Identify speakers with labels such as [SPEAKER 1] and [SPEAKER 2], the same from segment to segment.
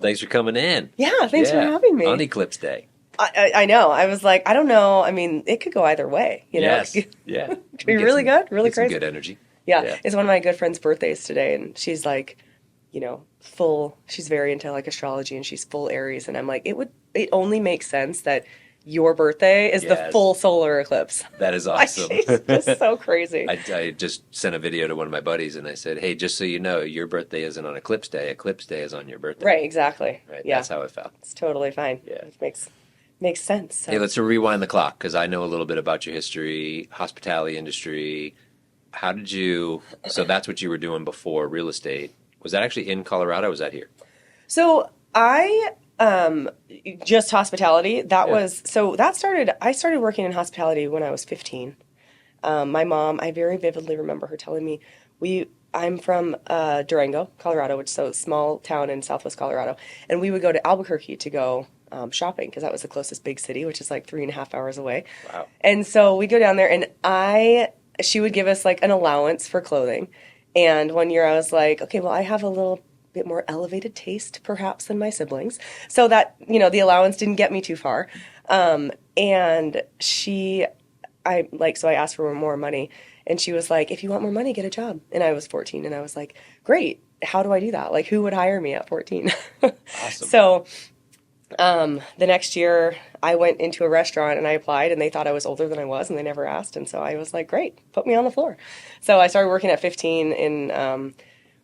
[SPEAKER 1] thanks for coming in.
[SPEAKER 2] Yeah, thanks for having me.
[SPEAKER 1] On Eclipse Day.
[SPEAKER 2] I know. I was like, I don't know. I mean, it could go either way.
[SPEAKER 1] Yes.
[SPEAKER 2] It
[SPEAKER 1] Yeah.
[SPEAKER 2] could be really good, really
[SPEAKER 1] get some
[SPEAKER 2] crazy.
[SPEAKER 1] good energy.
[SPEAKER 2] Yeah, it's one of my good friend's birthdays today, and she's like, full. She's very into like astrology, and she's full Aries, and I'm like, it only makes sense that your birthday is the full solar eclipse.
[SPEAKER 1] That is awesome.
[SPEAKER 2] She's just so crazy.
[SPEAKER 1] I just sent a video to one of my buddies, and I said, hey, just so you know, your birthday isn't on Eclipse Day. Eclipse Day is on your birthday.
[SPEAKER 2] Right, exactly.
[SPEAKER 1] Right,
[SPEAKER 2] yeah.
[SPEAKER 1] That's how it felt.
[SPEAKER 2] It's totally fine.
[SPEAKER 1] Yeah.
[SPEAKER 2] It makes sense. So.
[SPEAKER 1] Hey, let's rewind the clock, because I know a little bit about your history, hospitality industry. How did you, so that's what you were doing before real estate. Was that actually in Colorado, or was that here?
[SPEAKER 2] So I, just hospitality, I started working in hospitality when I was 15. My mom, I very vividly remember her telling me, I'm from Durango, Colorado, which is a small town in southwest Colorado, and we would go to Albuquerque to go shopping, because that was the closest big city, which is like 3.5 hours away.
[SPEAKER 1] Wow.
[SPEAKER 2] And so we go down there, and she would give us like an allowance for clothing. And one year I was like, okay, well, I have a little bit more elevated taste perhaps than my siblings. So that, the allowance didn't get me too far. And so I asked for more money, and she was like, if you want more money, get a job. And I was 14, and I was like, great. How do I do that? Like, who would hire me at 14?
[SPEAKER 1] Awesome.
[SPEAKER 2] So the next year I went into a restaurant and I applied, and they thought I was older than I was, and they never asked. And so I was like, great, put me on the floor. So I started working at 15 in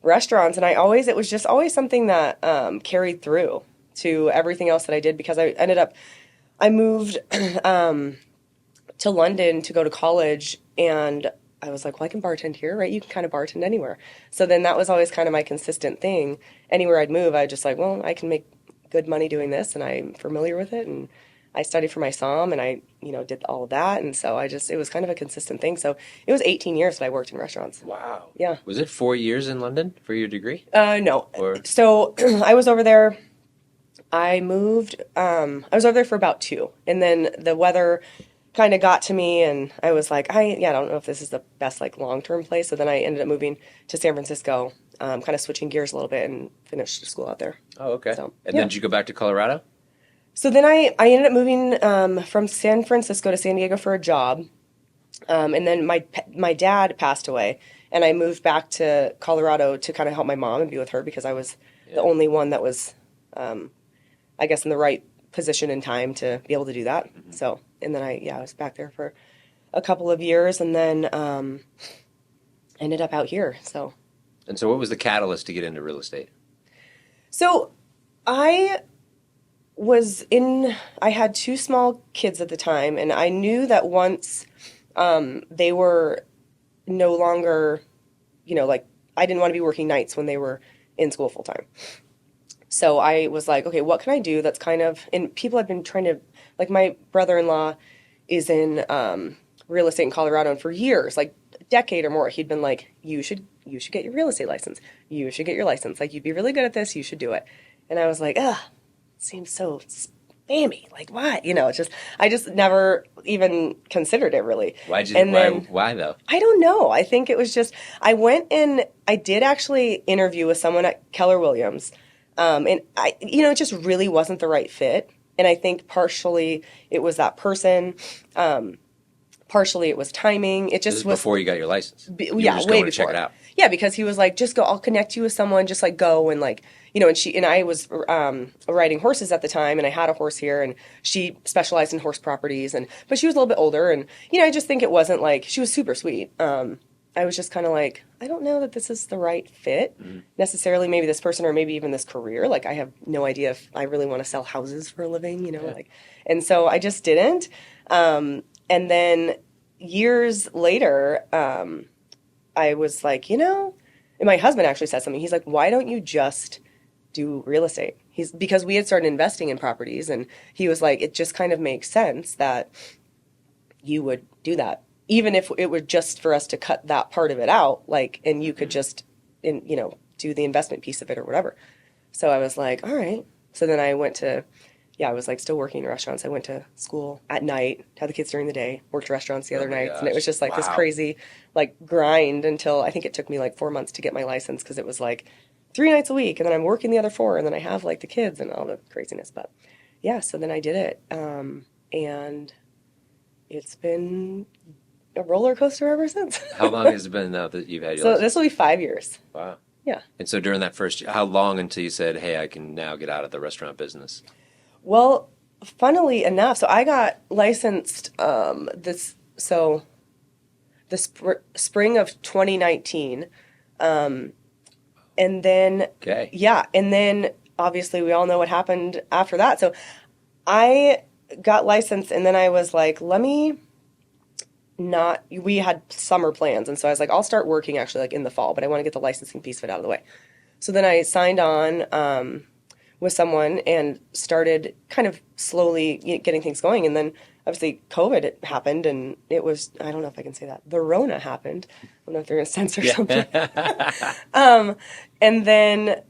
[SPEAKER 2] restaurants, and it was just always something that carried through to everything else that I did, because I moved to London to go to college, and I was like, well, I can bartend here, right? You can kind of bartend anywhere. So then that was always kind of my consistent thing. Anywhere I'd move, I'd just like, well, I can make good money doing this, and I'm familiar with it, and I studied for my SOM, and I, did all of that, and so it was kind of a consistent thing. So it was 18 years that I worked in restaurants.
[SPEAKER 1] Wow.
[SPEAKER 2] Yeah.
[SPEAKER 1] Was it 4 years in London for your degree?
[SPEAKER 2] No. So I was over there. I moved. I was over there for about 2, and then the weather kind of got to me, and I was like, I don't know if this is the best like long-term place. So then I ended up moving to San Francisco, kind of switching gears a little bit, and finished school out there.
[SPEAKER 1] Oh, okay. So, and then did you go back to Colorado?
[SPEAKER 2] So then I ended up moving from San Francisco to San Diego for a job, and then my dad passed away, and I moved back to Colorado to kind of help my mom and be with her, because I was the only one that was, I guess, in the right position and time to be able to do that. Mm-hmm. So, and then I was back there for a couple of years, and then ended up out here. So.
[SPEAKER 1] And so what was the catalyst to get into real estate?
[SPEAKER 2] So I had 2 small kids at the time, and I knew that once they were no longer, I didn't want to be working nights when they were in school full time. So I was like, okay, what can I do that's kind of, and people have been trying to, like my brother-in-law is in real estate in Colorado, and for years, like a decade or more, he'd been like, you should get your real estate license. You should get your license. Like, you'd be really good at this. You should do it. And I was like, it seems so spammy. Like, why? I just never even considered it really.
[SPEAKER 1] Why though?
[SPEAKER 2] I don't know. I think it was just, I did actually interview with someone at Keller Williams. And it just really wasn't the right fit. And I think partially it was that person. Partially it was timing. It just was
[SPEAKER 1] before you got your license.
[SPEAKER 2] You were just way
[SPEAKER 1] going
[SPEAKER 2] before.
[SPEAKER 1] To check it out.
[SPEAKER 2] Yeah, because he was like, just go. I'll connect you with someone. Just like go, and like, and I was riding horses at the time, and I had a horse here, and she specialized in horse properties, but she was a little bit older, and I just think it wasn't like, she was super sweet. I was just kind of like, I don't know that this is the right fit necessarily. Maybe this person, or maybe even this career. Like, I have no idea if I really want to sell houses for a living. And so I just didn't. And then years later, I was like, and my husband actually said something. He's like, why don't you just do real estate? Because we had started investing in properties, and he was like, it just kind of makes sense that you would do that. Even if it were just for us to cut that part of it out, like, and you could just, do the investment piece of it or whatever. So I was like, all right. So then I went to, I was like still working in restaurants. I went to school at night, had the kids during the day, worked restaurants the other nights. And it was just like this crazy like grind until I think it took me like 4 months to get my license, because it was like 3 nights a week, and then I'm working the other four, and then I have like the kids and all the craziness. But yeah, so then I did it, and it's been a roller coaster ever since.
[SPEAKER 1] How long has it been now that you've had your
[SPEAKER 2] So this
[SPEAKER 1] license?
[SPEAKER 2] will be 5 years.
[SPEAKER 1] Wow.
[SPEAKER 2] Yeah.
[SPEAKER 1] And so during that first year, how long until you said, "Hey, I can now get out of the restaurant business"?
[SPEAKER 2] Well, funnily enough, so I got licensed the spring of 2019. And then,
[SPEAKER 1] Okay.
[SPEAKER 2] yeah, and then obviously we all know what happened after that. So I got licensed, and then I was like, let me not, we had summer plans. And so I was like, I'll start working actually like in the fall, but I want to get the licensing piece of it out of the way. So then I signed on with someone and started kind of slowly getting things going. And then obviously COVID happened, and it was, I don't know if I can say that, the Rona happened. I don't know if they're going to censor something. And then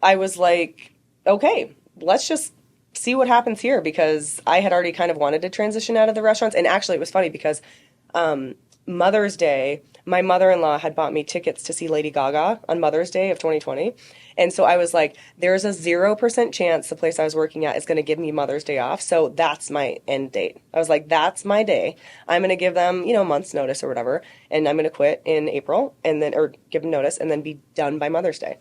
[SPEAKER 2] I was like, okay, let's just see what happens here, because I had already kind of wanted to transition out of the restaurants. And actually, it was funny because Mother's Day, my mother-in-law had bought me tickets to see Lady Gaga on Mother's Day of 2020. And so I was like, there's a 0% chance the place I was working at is going to give me Mother's Day off. So that's my end date. I was like, that's my day. I'm going to give them, a month's notice or whatever. And I'm going to quit in April and then, or give them notice and then be done by Mother's Day.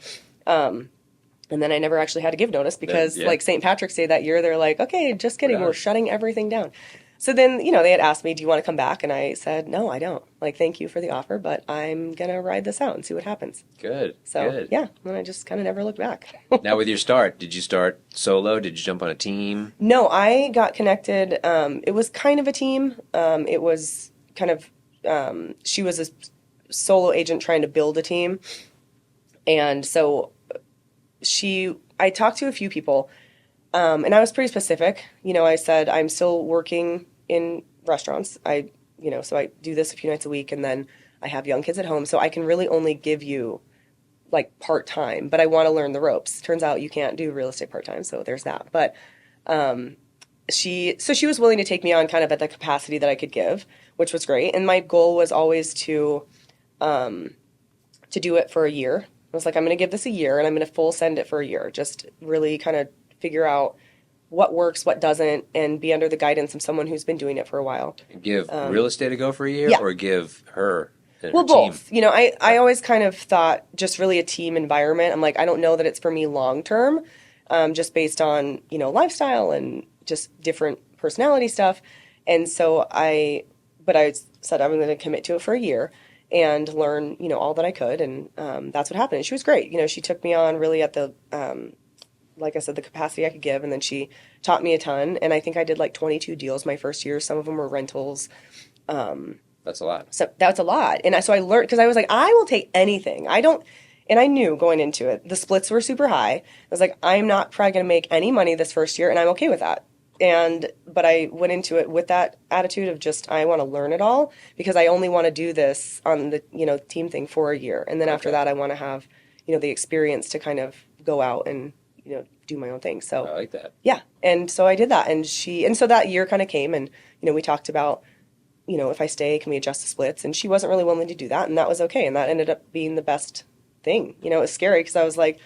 [SPEAKER 2] And then I never actually had to give notice because like St. Patrick's Day that year, they're like, okay, just kidding. We're shutting everything down. So then, they had asked me, do you want to come back? And I said, no, I don't. Like, thank you for the offer, but I'm going to ride this out and see what happens.
[SPEAKER 1] Good.
[SPEAKER 2] So,
[SPEAKER 1] good.
[SPEAKER 2] yeah, and I just kind of never looked back.
[SPEAKER 1] Now, with your start, did you start solo? Did you jump on a team?
[SPEAKER 2] No, I got connected. It was kind of a team. It was kind of, she was a solo agent trying to build a team. And so I talked to a few people. And I was pretty specific. I said, I'm still working in restaurants. So I do this a few nights a week, and then I have young kids at home. So I can really only give you like part-time, but I want to learn the ropes. Turns out you can't do real estate part-time. So there's that. But, she was willing to take me on kind of at the capacity that I could give, which was great. And my goal was always to do it for a year. I was like, I'm going to give this a year, and I'm going to full send it for a year. Just really kind of figure out what works, what doesn't, and be under the guidance of someone who's been doing it for a while.
[SPEAKER 1] Give real estate a go for a year,
[SPEAKER 2] yeah.
[SPEAKER 1] or give her and
[SPEAKER 2] well,
[SPEAKER 1] her
[SPEAKER 2] both.
[SPEAKER 1] team?
[SPEAKER 2] I always kind of thought just really a team environment. I'm like, I don't know that it's for me long term, just based on, lifestyle and just different personality stuff. And so I said I'm going to commit to it for a year and learn, all that I could. And that's what happened. And she was great. She took me on really at the like I said, the capacity I could give. And then she taught me a ton. And I think I did like 22 deals my first year. Some of them were rentals.
[SPEAKER 1] That's a lot.
[SPEAKER 2] So that's a lot. And so I learned, because I was like, I will take anything. And I knew going into it, the splits were super high. I was like, I'm not probably going to make any money this first year, and I'm okay with that. But I went into it with that attitude of just, I want to learn it all, because I only want to do this on the, team thing for a year. And then after that, I want to have, the experience to kind of go out and, do my own thing. So
[SPEAKER 1] I like that.
[SPEAKER 2] Yeah. And so I did that. And so that year kind of came, and, we talked about, if I stay, can we adjust the splits? And she wasn't really willing to do that. And that was okay. And that ended up being the best thing. It was scary because I was like,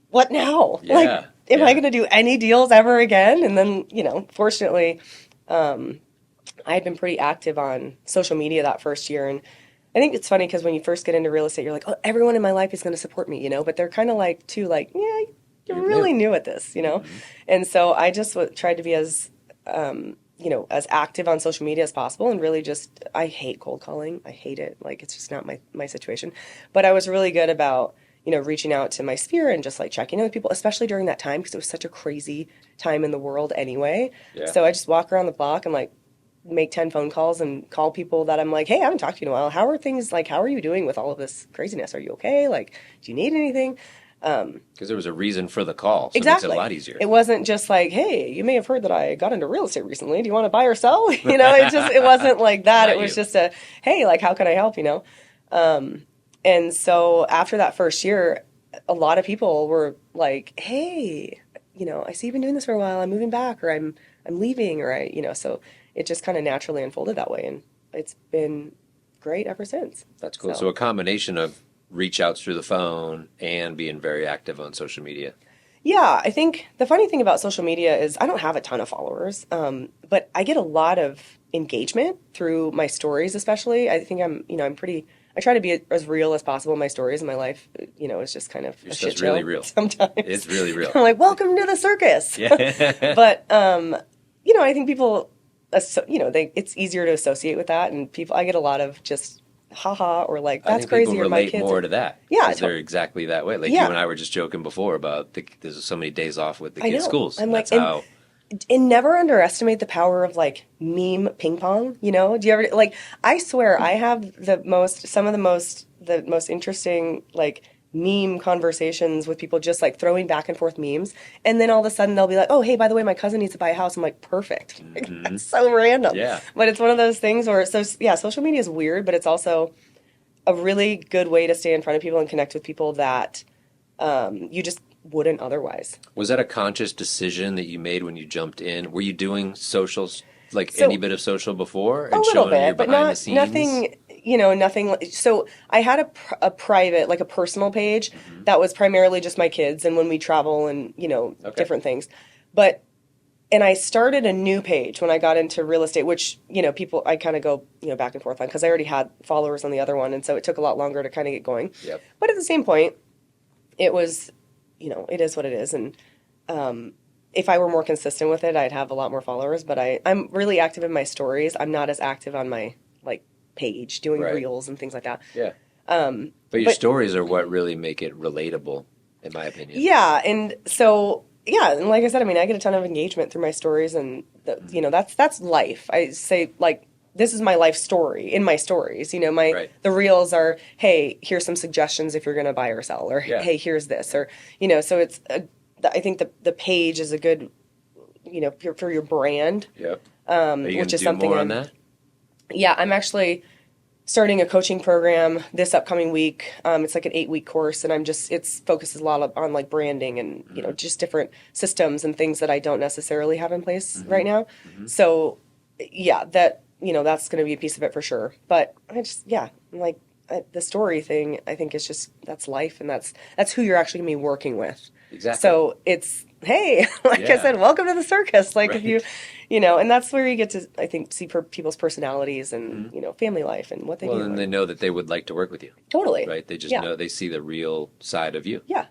[SPEAKER 2] what now?
[SPEAKER 1] Yeah.
[SPEAKER 2] Like, am I going to do any deals ever again? And then, fortunately, I had been pretty active on social media that first year. And I think it's funny because when you first get into real estate, you're like, oh, everyone in my life is going to support me, but they're kind of like, too, like, yeah, you're really new at this, Mm-hmm. And so I just tried to be as, as active on social media as possible, and really just, I hate cold calling. I hate it. Like, it's just not my situation. But I was really good about, reaching out to my sphere and just like checking in with people, especially during that time, because it was such a crazy time in the world anyway. Yeah. So I just walk around the block and like make 10 phone calls and call people that I'm like, hey, I haven't talked to you in a while. How are things? Like, how are you doing with all of this craziness? Are you okay? Like, do you need anything?
[SPEAKER 1] Because there was a reason for the call. So
[SPEAKER 2] exactly.
[SPEAKER 1] It makes it a lot easier.
[SPEAKER 2] It wasn't just like, hey, you may have heard that I got into real estate recently. Do you want to buy or sell? It wasn't like that. It was just a, hey, like, how can I help? And so after that first year, a lot of people were like, hey, I see you've been doing this for a while. I'm moving back, or I'm leaving, or so it just kind of naturally unfolded that way. And it's been great ever since.
[SPEAKER 1] That's cool. So a combination of reach outs through the phone and being very active on social media.
[SPEAKER 2] Yeah, I think the funny thing about social media is I don't have a ton of followers, but I get a lot of engagement through my stories, especially. I think I'm pretty, I try to be as real as possible in my stories, and my life, is just kind of
[SPEAKER 1] Your
[SPEAKER 2] a shit
[SPEAKER 1] stuff's
[SPEAKER 2] show
[SPEAKER 1] really real.
[SPEAKER 2] sometimes.
[SPEAKER 1] It's really real.
[SPEAKER 2] I'm like, welcome to the circus.
[SPEAKER 1] Yeah.
[SPEAKER 2] But, I think people, it's easier to associate with that, and I get a lot of just, haha, or like,
[SPEAKER 1] I
[SPEAKER 2] that's
[SPEAKER 1] think people
[SPEAKER 2] crazy, or my
[SPEAKER 1] relate
[SPEAKER 2] kids
[SPEAKER 1] more
[SPEAKER 2] are,
[SPEAKER 1] to that
[SPEAKER 2] yeah,
[SPEAKER 1] because they're exactly that way. Like you
[SPEAKER 2] yeah,
[SPEAKER 1] and I were just joking before about there's so many days off with the
[SPEAKER 2] I
[SPEAKER 1] kids'
[SPEAKER 2] know.
[SPEAKER 1] schools.
[SPEAKER 2] I'm
[SPEAKER 1] And
[SPEAKER 2] like,
[SPEAKER 1] that's how.
[SPEAKER 2] and never underestimate the power of like meme ping pong, Do you ever like I swear I have the most interesting like meme conversations with people just like throwing back and forth memes, and then all of a sudden they'll be like, "Oh, hey, by the way, my cousin needs to buy a house." I'm like, "Perfect." Like,
[SPEAKER 1] Hmm.
[SPEAKER 2] that's so random.
[SPEAKER 1] Yeah.
[SPEAKER 2] But it's one of those things where yeah, social media is weird, but it's also a really good way to stay in front of people and connect with people that you just wouldn't otherwise.
[SPEAKER 1] Was that a conscious decision that you made when you jumped in? Were you doing socials, like any
[SPEAKER 2] So
[SPEAKER 1] bit of social before,
[SPEAKER 2] a
[SPEAKER 1] and
[SPEAKER 2] little
[SPEAKER 1] showing your
[SPEAKER 2] bit, but
[SPEAKER 1] behind the
[SPEAKER 2] not
[SPEAKER 1] scenes?
[SPEAKER 2] nothing, nothing. So I had a private, like a personal page
[SPEAKER 1] Hmm.
[SPEAKER 2] that was primarily just my kids and when we travel and,
[SPEAKER 1] Okay.
[SPEAKER 2] different things. But, and I started a new page when I got into real estate, which, people, I kind of go, back and forth on because I already had followers on the other one. And so it took a lot longer to kind of get going.
[SPEAKER 1] Yep.
[SPEAKER 2] But at the same point, it was, it is what it is. And, if I were more consistent with it, I'd have a lot more followers. But I'm really active in my stories. I'm not as active on my like page doing
[SPEAKER 1] Right.
[SPEAKER 2] reels and things like that.
[SPEAKER 1] Yeah. But your
[SPEAKER 2] But
[SPEAKER 1] stories are what really make it relatable, in my opinion.
[SPEAKER 2] yeah, and so yeah, and like I said, I mean, I get a ton of engagement through my stories, and that's life. I say like this is my life story in my stories. My
[SPEAKER 1] Right.
[SPEAKER 2] the reels are, hey, here's some suggestions if you're going to buy or sell, or
[SPEAKER 1] Yeah.
[SPEAKER 2] hey, here's this, or so I think the page is a good for your brand,
[SPEAKER 1] Yep. Are you going
[SPEAKER 2] which
[SPEAKER 1] to
[SPEAKER 2] is
[SPEAKER 1] do
[SPEAKER 2] something
[SPEAKER 1] more on that?
[SPEAKER 2] yeah, I'm actually starting a coaching program this upcoming week. It's like an 8-week course, and it's focuses a lot on like branding and just different systems and things that I don't necessarily have in place right now.
[SPEAKER 1] Hmm.
[SPEAKER 2] So yeah, that's going to be a piece of it for sure. But I'm like the story thing. I think is just that's life, and that's who you're actually going to be working with.
[SPEAKER 1] Exactly.
[SPEAKER 2] So it's hey, like I
[SPEAKER 1] Yeah.
[SPEAKER 2] said, welcome to the circus. Like if
[SPEAKER 1] Right.
[SPEAKER 2] and that's where you get to, I think, see people's personalities and,
[SPEAKER 1] Mhm.
[SPEAKER 2] family life and what they
[SPEAKER 1] Well,
[SPEAKER 2] do.
[SPEAKER 1] then they know that they would like to work with you,
[SPEAKER 2] Totally.
[SPEAKER 1] right? They just
[SPEAKER 2] Yeah.
[SPEAKER 1] know they see the real side of you.
[SPEAKER 2] Yeah.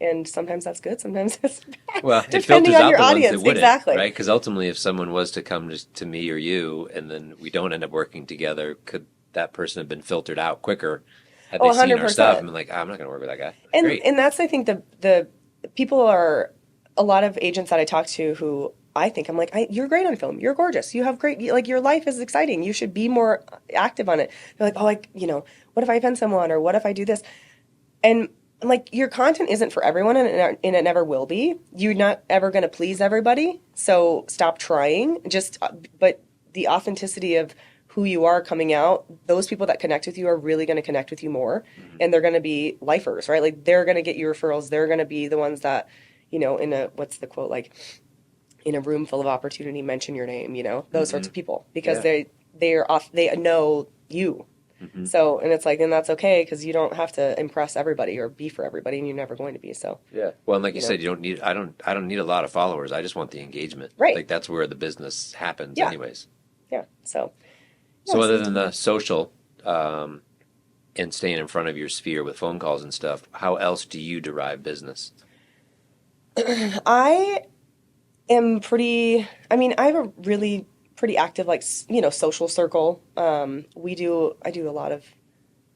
[SPEAKER 2] And sometimes that's good, sometimes it's bad.
[SPEAKER 1] Well, it
[SPEAKER 2] Depending
[SPEAKER 1] filters
[SPEAKER 2] on
[SPEAKER 1] out
[SPEAKER 2] your
[SPEAKER 1] the ones
[SPEAKER 2] audience.
[SPEAKER 1] that wouldn't,
[SPEAKER 2] Exactly.
[SPEAKER 1] right? Because ultimately, if someone was to come to me or you, and then we don't end up working together, could that person have been filtered out quicker had
[SPEAKER 2] Oh,
[SPEAKER 1] they seen our stuff
[SPEAKER 2] 100%.
[SPEAKER 1] and been like, I'm not going to work with that guy?
[SPEAKER 2] And
[SPEAKER 1] Great.
[SPEAKER 2] and that's I think the people are a lot of agents that I talk to who I think I'm like, you're great on film. You're gorgeous. You have great, like your life is exciting. You should be more active on it. They're like, what if I offend someone or what if I do this? And I'm like, your content isn't for everyone, and it never will be. You're not ever going to please everybody. So stop trying. But the authenticity of who you are coming out, those people that connect with you are really going to connect with you more, and they're going to be lifers, right? Like they're going to get you referrals. They're going to be the ones that, what's the quote, like in a room full of opportunity, mention your name, those sorts of people, because
[SPEAKER 1] Yeah.
[SPEAKER 2] they know you.
[SPEAKER 1] Mhm.
[SPEAKER 2] So, and it's like, and that's okay because you don't have to impress everybody or be for everybody, and you're never going to be. So,
[SPEAKER 1] Yeah. Well, and like you
[SPEAKER 2] know.
[SPEAKER 1] said, you don't need. I don't need a lot of followers. I just want the engagement.
[SPEAKER 2] Right.
[SPEAKER 1] Like that's where the business happens,
[SPEAKER 2] Yeah.
[SPEAKER 1] anyways.
[SPEAKER 2] yeah. So,
[SPEAKER 1] So
[SPEAKER 2] yeah,
[SPEAKER 1] other than the social and staying in front of your sphere with phone calls and stuff, how else do you derive business?
[SPEAKER 2] I am pretty. I mean, I have a really pretty active, like social circle. I do a lot of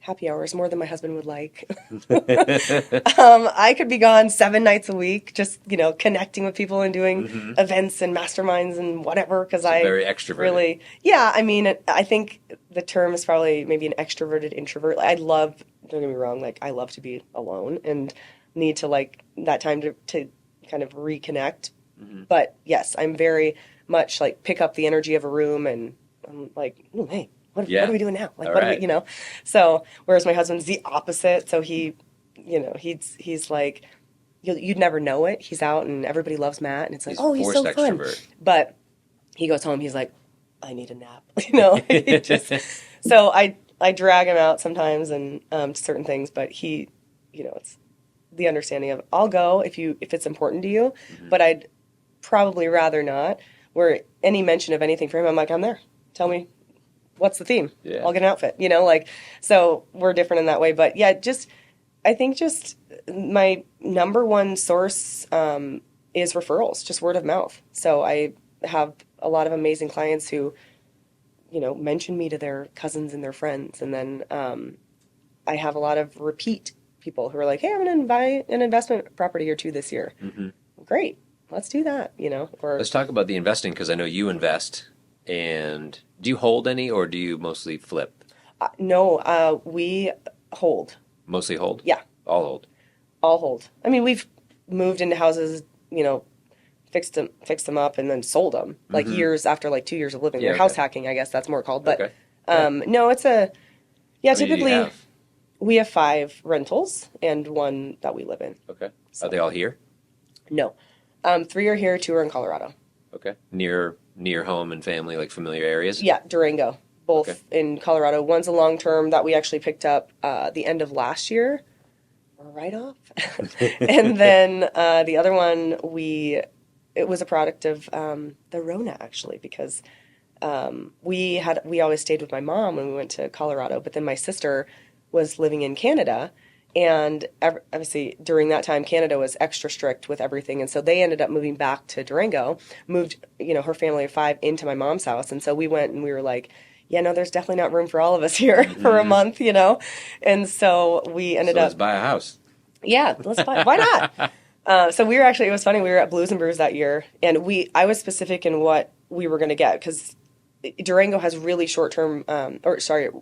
[SPEAKER 2] happy hours, more than my husband would like. I could be gone 7 nights a week, just connecting with people and doing
[SPEAKER 1] Hmm.
[SPEAKER 2] events and masterminds and whatever. Because
[SPEAKER 1] So
[SPEAKER 2] I
[SPEAKER 1] very extroverted.
[SPEAKER 2] really, yeah. I mean, I think the term is probably maybe an extroverted introvert. Like, I love. Don't get me wrong. Like I love to be alone and need to like that time to kind of reconnect.
[SPEAKER 1] Hmm.
[SPEAKER 2] But yes, I'm very much like pick up the energy of a room, and I'm like, "Ooh, hey, what
[SPEAKER 1] Yeah.
[SPEAKER 2] are we doing now? Like,
[SPEAKER 1] All
[SPEAKER 2] what are
[SPEAKER 1] right.
[SPEAKER 2] we, So, whereas my husband's the opposite. So he's like, you'd never know it. He's out and everybody loves Matt, and it's like,
[SPEAKER 1] He's
[SPEAKER 2] oh, he's
[SPEAKER 1] forced
[SPEAKER 2] so fun.
[SPEAKER 1] extrovert.
[SPEAKER 2] But he goes home, he's like, I need a nap. He just, so I drag him out sometimes and to certain things, but he, it's the understanding of I'll go if it's important to you,
[SPEAKER 1] Hmm.
[SPEAKER 2] but I'd probably rather not. Where any mention of anything for him, I'm like, I'm there. Tell me what's the theme.
[SPEAKER 1] Yeah.
[SPEAKER 2] I'll get an outfit. Like so we're different in that way. But yeah, I think just my number one source is referrals, just word of mouth. So I have a lot of amazing clients who mention me to their cousins and their friends, and then I have a lot of repeat people who are like, "Hey, I'm going to buy an investment property or two this year."
[SPEAKER 1] Hmm.
[SPEAKER 2] Great, let's do that. Or
[SPEAKER 1] Let's talk about the investing because I know you invest. And do you hold any or do you mostly flip?
[SPEAKER 2] no, we hold.
[SPEAKER 1] Mostly hold?
[SPEAKER 2] Yeah,
[SPEAKER 1] All hold.
[SPEAKER 2] all hold. I mean, we've moved into houses, fixed them up, and then sold them like
[SPEAKER 1] Hmm.
[SPEAKER 2] years after like 2 years of living
[SPEAKER 1] Yeah,
[SPEAKER 2] there. House
[SPEAKER 1] okay.
[SPEAKER 2] hacking, I guess that's more called. But
[SPEAKER 1] Okay. Yeah.
[SPEAKER 2] no, it's a yeah.
[SPEAKER 1] How many do you
[SPEAKER 2] Typically,
[SPEAKER 1] have?
[SPEAKER 2] we have 5 rentals and 1 that we live in.
[SPEAKER 1] Okay. Are
[SPEAKER 2] So
[SPEAKER 1] they all here?
[SPEAKER 2] no, 3 are here, 2 are in Colorado.
[SPEAKER 1] Okay. Near home and family, like familiar areas?
[SPEAKER 2] Yeah, Durango, both
[SPEAKER 1] Okay.
[SPEAKER 2] in Colorado. One's a long term that we actually picked up the end of last year, right off, and then the other one it was a product of the Rona actually because we always stayed with my mom when we went to Colorado, but then my sister was living in Canada. And obviously, during that time, Canada was extra strict with everything, and so they ended up moving back to Durango. Moved, her family of 5 into my mom's house, and so we went and we were like, "Yeah, no, there's definitely not room for all of us here for a
[SPEAKER 1] Hmm.
[SPEAKER 2] month." And so we ended
[SPEAKER 1] So let's
[SPEAKER 2] up,
[SPEAKER 1] buy a house.
[SPEAKER 2] yeah, let's buy. Why not? So we were actually, it was funny. We were at Blues and Brews that year, and I was specific in what we were going to get because Durango has really short-term,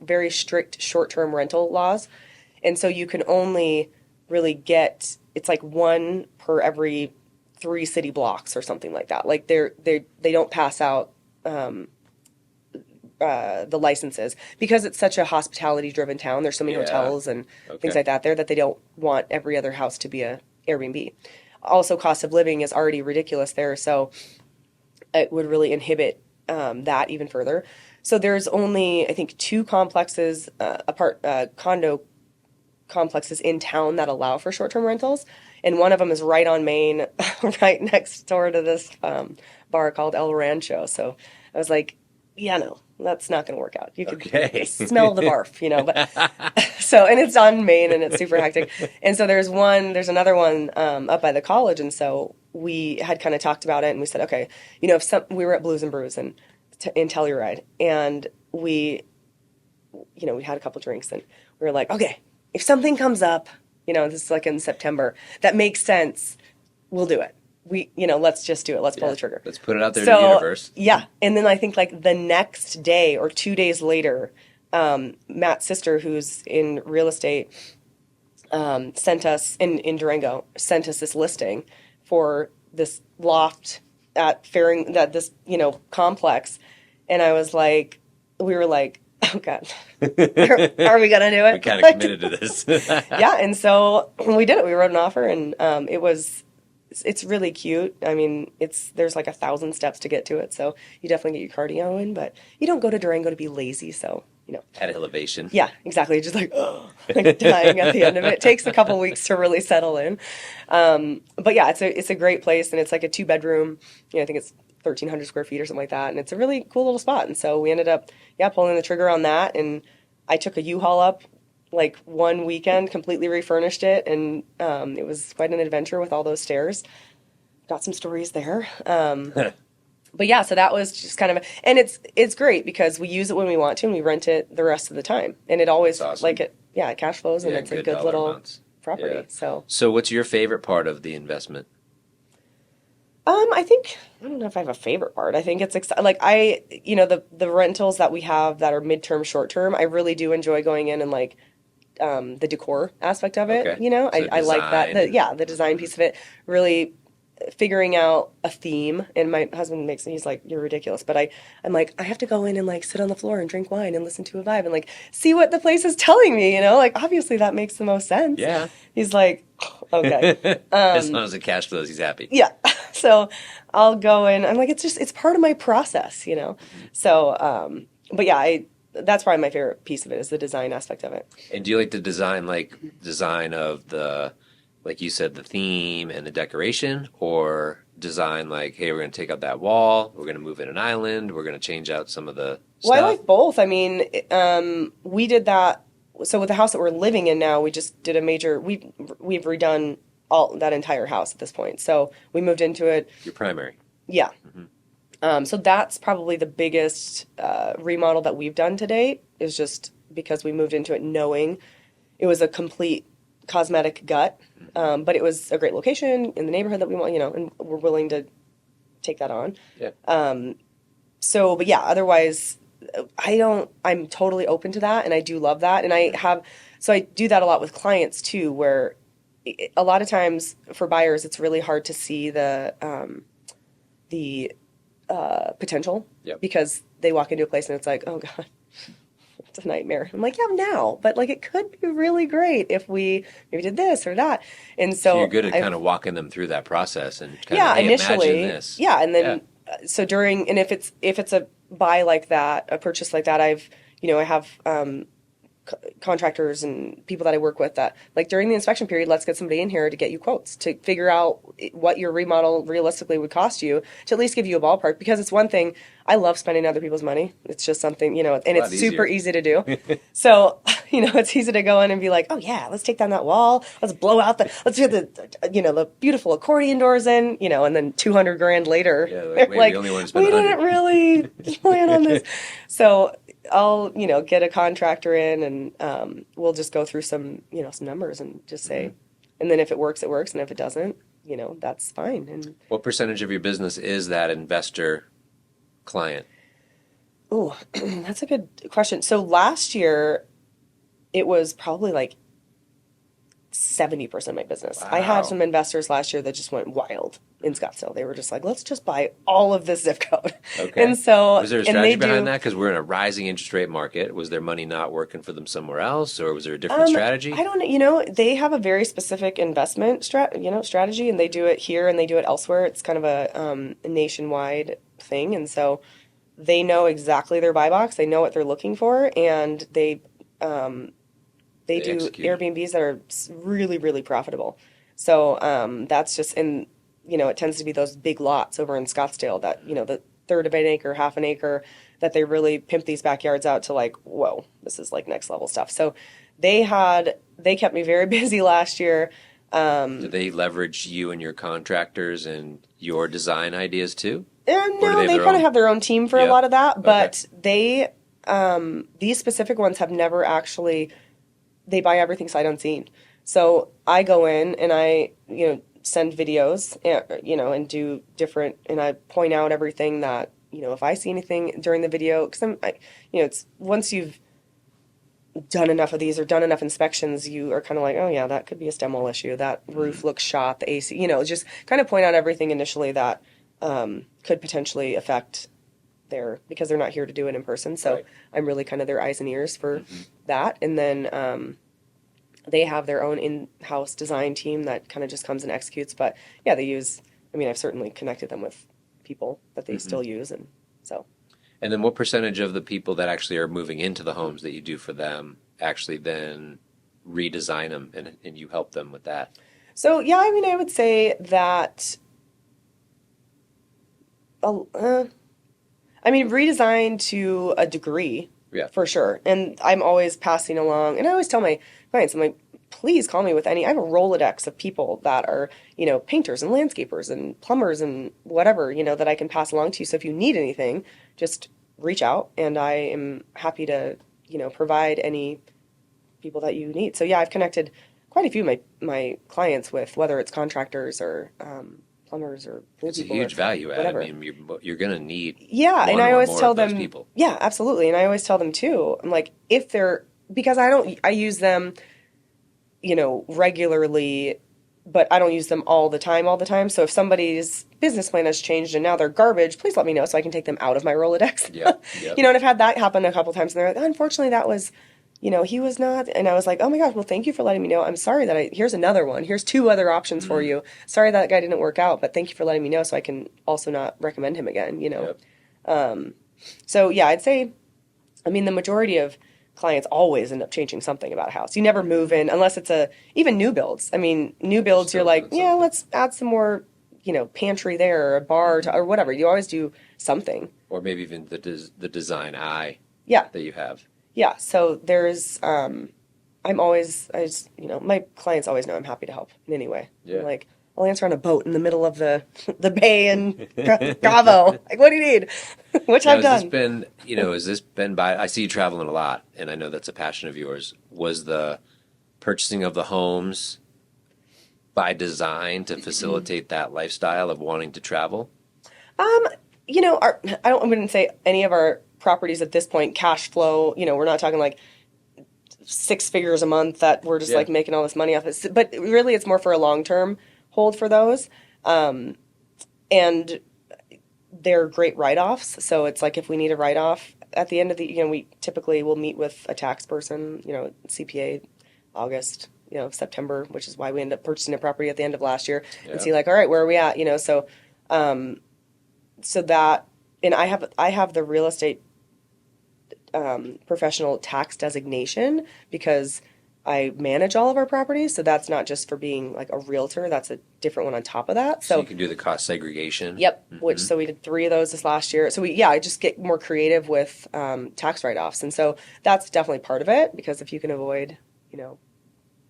[SPEAKER 2] very strict short-term rental laws. And so you can only really get, it's like 1 per every 3 city blocks or something like that. Like they don't pass out the licenses because it's such a hospitality driven town. There's so many
[SPEAKER 1] Yeah.
[SPEAKER 2] hotels and things
[SPEAKER 1] Okay.
[SPEAKER 2] like that there that they don't want every other house to be a Airbnb. Also, cost of living is already ridiculous there, so it would really inhibit that even further. So there's only, I think, 2 complexes, condo complexes in town that allow for short-term rentals, and one of them is right on Main, right next door to this bar called El Rancho. So I was like, yeah, no, that's not going to work out. You could
[SPEAKER 1] Okay.
[SPEAKER 2] smell the barf, But so, and it's on Main, and it's super hectic. And so there's another one up by the college, and so we had kind of talked about it, and we said, okay, if we were at Blues and Brews and in Telluride, and we had a couple drinks, and we were like, okay, if something comes up, this is like in September, that makes sense, we'll do it. Let's just do it. Let's pull
[SPEAKER 1] Yeah.
[SPEAKER 2] the trigger.
[SPEAKER 1] Let's put it out there to
[SPEAKER 2] So,
[SPEAKER 1] the universe.
[SPEAKER 2] yeah. And then I think like the next day or 2 days later, Matt's sister, who's in real estate, sent us in Durango, sent us this listing for this loft at this complex. And we were like, oh God, are we gonna do it?
[SPEAKER 1] We kind of committed to this.
[SPEAKER 2] Yeah, and so we did it. We wrote an offer, and it's really cute. I mean, there's like 1,000 steps to get to it, so you definitely get your cardio in, but you don't go to Durango to be lazy. So
[SPEAKER 1] At elevation.
[SPEAKER 2] yeah, exactly. Just like like dying at the end of it. It takes a couple weeks to really settle in. But yeah, it's a great place, and it's like a 2-bedroom. I think it's 1,300 square feet or something like that, and it's a really cool little spot. And so we ended up pulling the trigger on that, and I took a U-Haul up like one weekend, completely refurnished it, and it was quite an adventure with all those stairs. Got some stories there. But yeah, so that was just kind of, and it's great because we use it when we want to, and we rent it the rest of the time, and it always
[SPEAKER 1] That's awesome.
[SPEAKER 2] it cash flows, and
[SPEAKER 1] Yeah,
[SPEAKER 2] it's a
[SPEAKER 1] good
[SPEAKER 2] good
[SPEAKER 1] dollar
[SPEAKER 2] little
[SPEAKER 1] amounts.
[SPEAKER 2] property.
[SPEAKER 1] Yeah.
[SPEAKER 2] So
[SPEAKER 1] So what's your favorite part of the investment?
[SPEAKER 2] I think I don't know if I have a favorite part. I think it's like the rentals that we have that are midterm, short term. I really do enjoy going in and like the decor aspect of it.
[SPEAKER 1] Okay. So
[SPEAKER 2] I like that.
[SPEAKER 1] design.
[SPEAKER 2] The design piece of it, really figuring out a theme. And my husband he's like, "You're ridiculous," but I'm like, I have to go in and like sit on the floor and drink wine and listen to a vibe and like see what the place is telling me. Like obviously that makes the most sense.
[SPEAKER 1] Yeah.
[SPEAKER 2] He's like, okay.
[SPEAKER 1] As long as it cash flows, he's happy.
[SPEAKER 2] Yeah. So I'll go in. I'm like, it's part of my process. So, but yeah, that's probably my favorite piece of it is the design aspect of it.
[SPEAKER 1] And do you like the design of the, like you said, the theme and the decoration, or design like, hey, we're going to take out that wall, we're going to move in an island, we're going to change out some of the
[SPEAKER 2] Well, I
[SPEAKER 1] stuff?
[SPEAKER 2] like both. I mean, we did that. So with the house that we're living in now, we just did a major. We've redone all that entire house at this point. So we moved into it.
[SPEAKER 1] Your primary.
[SPEAKER 2] Yeah.
[SPEAKER 1] Hmm.
[SPEAKER 2] So that's probably the biggest remodel that we've done to date. Is just because we moved into it knowing it was a complete cosmetic gut, but it was a great location in the neighborhood that we want. And we're willing to take that on.
[SPEAKER 1] Yeah.
[SPEAKER 2] So, but yeah, otherwise, I'm totally open to that and I do love that. And so I do that a lot with clients too, where a lot of times for buyers, it's really hard to see the potential
[SPEAKER 1] Yep.
[SPEAKER 2] because they walk into a place and it's like, oh God, it's a nightmare. I'm like, yeah, now, but like it could be really great if we maybe did this or that. And
[SPEAKER 1] So
[SPEAKER 2] so
[SPEAKER 1] you're good at kind of walking them through that process and kind
[SPEAKER 2] yeah,
[SPEAKER 1] of, hey,
[SPEAKER 2] initially,
[SPEAKER 1] imagine this.
[SPEAKER 2] yeah, and
[SPEAKER 1] Yeah.
[SPEAKER 2] then so during and if it's a buy like that, a purchase like that, I have contractors and people that I work with that like during the inspection period, let's get somebody in here to get you quotes to figure out what your remodel realistically would cost you to at least give you a ballpark because it's one thing I love spending other people's money. It's just something, and
[SPEAKER 1] a lot
[SPEAKER 2] it's super
[SPEAKER 1] easier.
[SPEAKER 2] easy to do. So, it's easy to go in and be like, oh yeah, let's take down that wall. Let's blow out let's get the beautiful accordion doors in, and then 200 grand later,
[SPEAKER 1] Yeah, like,
[SPEAKER 2] they're
[SPEAKER 1] wait,
[SPEAKER 2] like,
[SPEAKER 1] we only want to spend
[SPEAKER 2] we didn't
[SPEAKER 1] 100.
[SPEAKER 2] really plan on this. So I'll, get a contractor in and we'll just go through some numbers and just say, and then if it works, it works. And if it doesn't, that's fine. And
[SPEAKER 1] What percentage of your business is that investor client?
[SPEAKER 2] oh, that's a good question. So last year it was probably like 70% of my business. I had
[SPEAKER 1] Wow.
[SPEAKER 2] some investors last year that just went wild in Scottsdale. They were just like, let's just buy all of this zip code.
[SPEAKER 1] Okay.
[SPEAKER 2] And so,
[SPEAKER 1] Was there a
[SPEAKER 2] and
[SPEAKER 1] strategy
[SPEAKER 2] they
[SPEAKER 1] behind
[SPEAKER 2] do,
[SPEAKER 1] that? Because we're in a rising interest rate market. Was their money not working for them somewhere else, or was there a different strategy?
[SPEAKER 2] I don't, they have a very specific investment strategy and they do it here and they do it elsewhere. It's kind of a nationwide thing. And so they know exactly their buy box. They know what they're looking for and they do
[SPEAKER 1] execute.
[SPEAKER 2] Airbnbs that are really, really profitable. So that's just it tends to be those big lots over in Scottsdale that, the third of an acre, half an acre, that they really pimp these backyards out to like, whoa, this is like next level stuff. So they kept me very busy last year.
[SPEAKER 1] Do they leverage you and your contractors and your design ideas too?
[SPEAKER 2] And
[SPEAKER 1] Or do
[SPEAKER 2] no,
[SPEAKER 1] they have
[SPEAKER 2] they
[SPEAKER 1] their
[SPEAKER 2] kind of
[SPEAKER 1] own?
[SPEAKER 2] have their own team for a
[SPEAKER 1] Yep.
[SPEAKER 2] lot of that, but
[SPEAKER 1] Okay.
[SPEAKER 2] these specific ones have never actually, they buy everything sight unseen. So I go in and I, send videos, and do different, and I point out everything that, if I see anything during the video, because it's once you've done enough of these or done enough inspections, you are kind of like, oh yeah, that could be a stem wall issue. That roof looks shot, the AC, just kind of point out everything initially that could potentially affect because they're not here to do it in person. So
[SPEAKER 1] Right.
[SPEAKER 2] I'm really kind of their eyes and ears for that. And then they have their own in-house design team that kind of just comes and executes. But yeah, I've certainly connected them with people that they still use. And so.
[SPEAKER 1] And then what percentage of the people that actually are moving into the homes that you do for them actually then redesign them and you help them with that?
[SPEAKER 2] So yeah, I would say that, redesign to a degree,
[SPEAKER 1] Yeah.
[SPEAKER 2] for sure. And I'm always passing along, and I always tell my clients, I'm like, please call me with I have a Rolodex of people that are, painters and landscapers and plumbers and whatever, that I can pass along to you. So if you need anything, just reach out and I am happy to, provide any people that you need. So yeah, I've connected quite a few of my clients with whether it's contractors or plumbers or pool
[SPEAKER 1] It's a
[SPEAKER 2] people
[SPEAKER 1] huge
[SPEAKER 2] or
[SPEAKER 1] value add.
[SPEAKER 2] whatever.
[SPEAKER 1] I mean, you're going to need
[SPEAKER 2] Yeah,
[SPEAKER 1] one
[SPEAKER 2] and I
[SPEAKER 1] or
[SPEAKER 2] always
[SPEAKER 1] more
[SPEAKER 2] tell
[SPEAKER 1] of those
[SPEAKER 2] them,
[SPEAKER 1] people.
[SPEAKER 2] yeah, absolutely. And I always tell them too, I'm like, because I use them, regularly, but I don't use them all the time. So if somebody's business plan has changed and now they're garbage, please let me know so I can take them out of my Rolodex.
[SPEAKER 1] Yep, yep.
[SPEAKER 2] And I've had that happen a couple times and they're like, unfortunately that was, he was not. And I was like, oh my gosh, well, thank you for letting me know. I'm sorry that here's another one. Here's two other options for you. Sorry that guy didn't work out, but thank you for letting me know so I can also not recommend him again,
[SPEAKER 1] Yep.
[SPEAKER 2] So yeah, I'd say I mean, the majority of clients always end up changing something about a house. You never move in unless it's even new builds. I mean, new
[SPEAKER 1] You're
[SPEAKER 2] builds, you're
[SPEAKER 1] still
[SPEAKER 2] like,
[SPEAKER 1] doing
[SPEAKER 2] yeah,
[SPEAKER 1] something.
[SPEAKER 2] let's add some more, pantry there or a bar or whatever. You always do something.
[SPEAKER 1] Or maybe even the design eye
[SPEAKER 2] Yeah.
[SPEAKER 1] that you have.
[SPEAKER 2] Yeah. So there's, my clients always know I'm happy to help in any way. I'm
[SPEAKER 1] Yeah.
[SPEAKER 2] like, I'll answer on a boat in the middle of the bay in Cabo. Like, what do you need? Which
[SPEAKER 1] Now,
[SPEAKER 2] I've done.
[SPEAKER 1] has this been by, I see you traveling a lot, and I know that's a passion of yours. Was the purchasing of the homes by design to facilitate that lifestyle of wanting to travel?
[SPEAKER 2] Um, I wouldn't say any of our properties at this point cash flow. We're not talking like six figures a month that we're just
[SPEAKER 1] Yeah.
[SPEAKER 2] like making all this money off it. But really, it's more for a long term hold for those. And they're great write offs. So it's like if we need a write off at the end of we typically will meet with a tax person, CPA, August, September, which is why we end up purchasing a property at the end of last year and
[SPEAKER 1] Yeah.
[SPEAKER 2] see like, all right, where are we at? Um, so that, and I have the real estate professional tax designation because I manage all of our properties. So that's not just for being like a realtor. That's a different one on top of that.
[SPEAKER 1] So you
[SPEAKER 2] So,
[SPEAKER 1] can do the cost segregation.
[SPEAKER 2] yep. Which
[SPEAKER 1] Hmm.
[SPEAKER 2] so we did three of those this last year. So I just get more creative with tax write offs, and so that's definitely part of it because if you can avoid,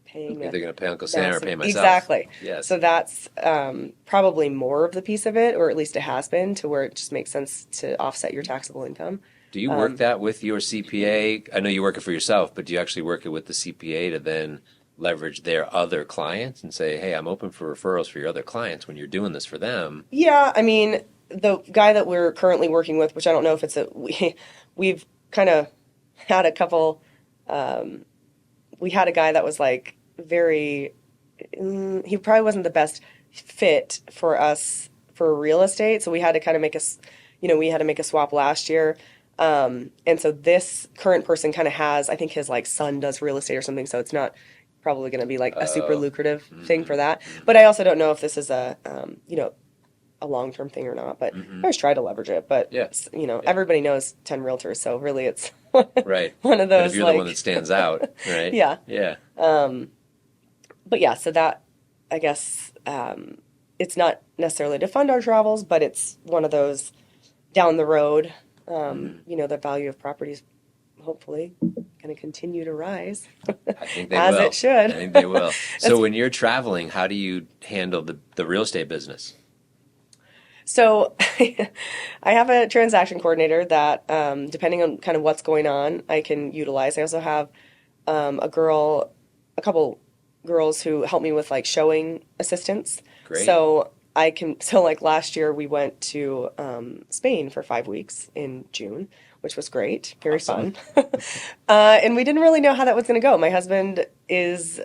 [SPEAKER 2] paying
[SPEAKER 1] Either
[SPEAKER 2] a
[SPEAKER 1] going to pay Uncle Sam or pay myself.
[SPEAKER 2] exactly.
[SPEAKER 1] Yes.
[SPEAKER 2] So that's probably more of the piece of it, or at least it has been, to where it just makes sense to offset your taxable income.
[SPEAKER 1] Do you work that with your CPA? I know you work it for yourself, but do you actually work it with the CPA to then leverage their other clients and say, hey, I'm open for referrals for your other clients when you're doing this for them?
[SPEAKER 2] Yeah, I mean, the guy that we're currently working with, which I don't know if we've kind of had a couple. We had a guy that was like very. He probably wasn't the best fit for us for real estate, so we had to kind of we had to make a swap last year. And so this current person kind of has, I think his like son does real estate or something, so it's not probably going to be like a super
[SPEAKER 1] Oh.
[SPEAKER 2] lucrative thing
[SPEAKER 1] Hmm.
[SPEAKER 2] for that. But I also don't know if this is a long term thing or not. But I
[SPEAKER 1] Hmm.
[SPEAKER 2] always try to leverage it. But
[SPEAKER 1] Yeah. Yeah.
[SPEAKER 2] everybody knows 10 realtors, so really it's
[SPEAKER 1] Right.
[SPEAKER 2] one of
[SPEAKER 1] But if
[SPEAKER 2] those
[SPEAKER 1] you're the one that
[SPEAKER 2] like
[SPEAKER 1] stands out, right?
[SPEAKER 2] yeah.
[SPEAKER 1] Yeah.
[SPEAKER 2] But yeah, so that I guess it's not necessarily to fund our travels, but it's one of those down the road.
[SPEAKER 1] Mhm.
[SPEAKER 2] The value of properties hopefully going to continue to rise
[SPEAKER 1] I think they
[SPEAKER 2] as
[SPEAKER 1] will.
[SPEAKER 2] it should.
[SPEAKER 1] I think they will. So
[SPEAKER 2] That's-
[SPEAKER 1] when you're traveling, how do you handle the real estate business?
[SPEAKER 2] So I have a transaction coordinator that, depending on kind of what's going on, I can utilize. I also have a couple girls who help me with like showing assistance.
[SPEAKER 1] Great.
[SPEAKER 2] So like last year we went to Spain for 5 weeks in June, which was great, very
[SPEAKER 1] Awesome.
[SPEAKER 2] fun. And we didn't really know how that was going to go. My husband is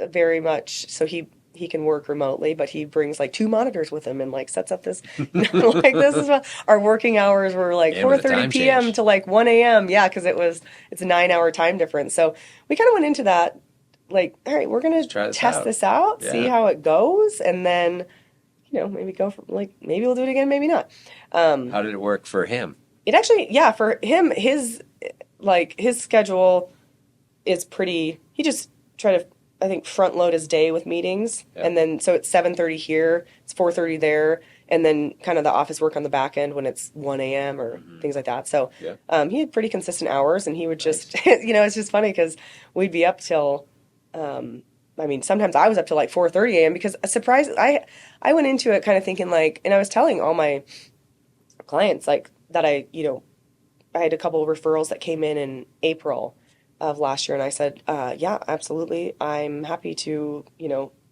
[SPEAKER 2] very much so he can work remotely, but he brings like two monitors with him and like sets up this like this is what our working hours were like
[SPEAKER 1] And with the
[SPEAKER 2] 4:30
[SPEAKER 1] time
[SPEAKER 2] p.m.
[SPEAKER 1] change.
[SPEAKER 2] to like 1 a.m. Yeah, because it's a 9 hour time difference. So we kind of went into that like, all right, we're gonna
[SPEAKER 1] Try this
[SPEAKER 2] test
[SPEAKER 1] out.
[SPEAKER 2] this out, see
[SPEAKER 1] Yeah.
[SPEAKER 2] how it goes, and then maybe go for like maybe we'll do it again, maybe not.
[SPEAKER 1] How did it work for him?
[SPEAKER 2] It actually, yeah, for him, his schedule is pretty. He just try to, I think, front load his day with meetings,
[SPEAKER 1] Yeah.
[SPEAKER 2] and then so it's 7:30 here, it's 4:30 there, and then kind of the office work on the back end when it's 1 a.m. or things like that. So
[SPEAKER 1] Yeah.
[SPEAKER 2] he had pretty consistent hours, and he would just,
[SPEAKER 1] Nice.
[SPEAKER 2] it's just funny because we'd be up till. I mean, sometimes I was up till like 4:30 a.m. because a surprise. I went into it kind of thinking like, and I was telling all my clients like that I had a couple of referrals that came in April of last year, and I said, yeah, absolutely, I'm happy to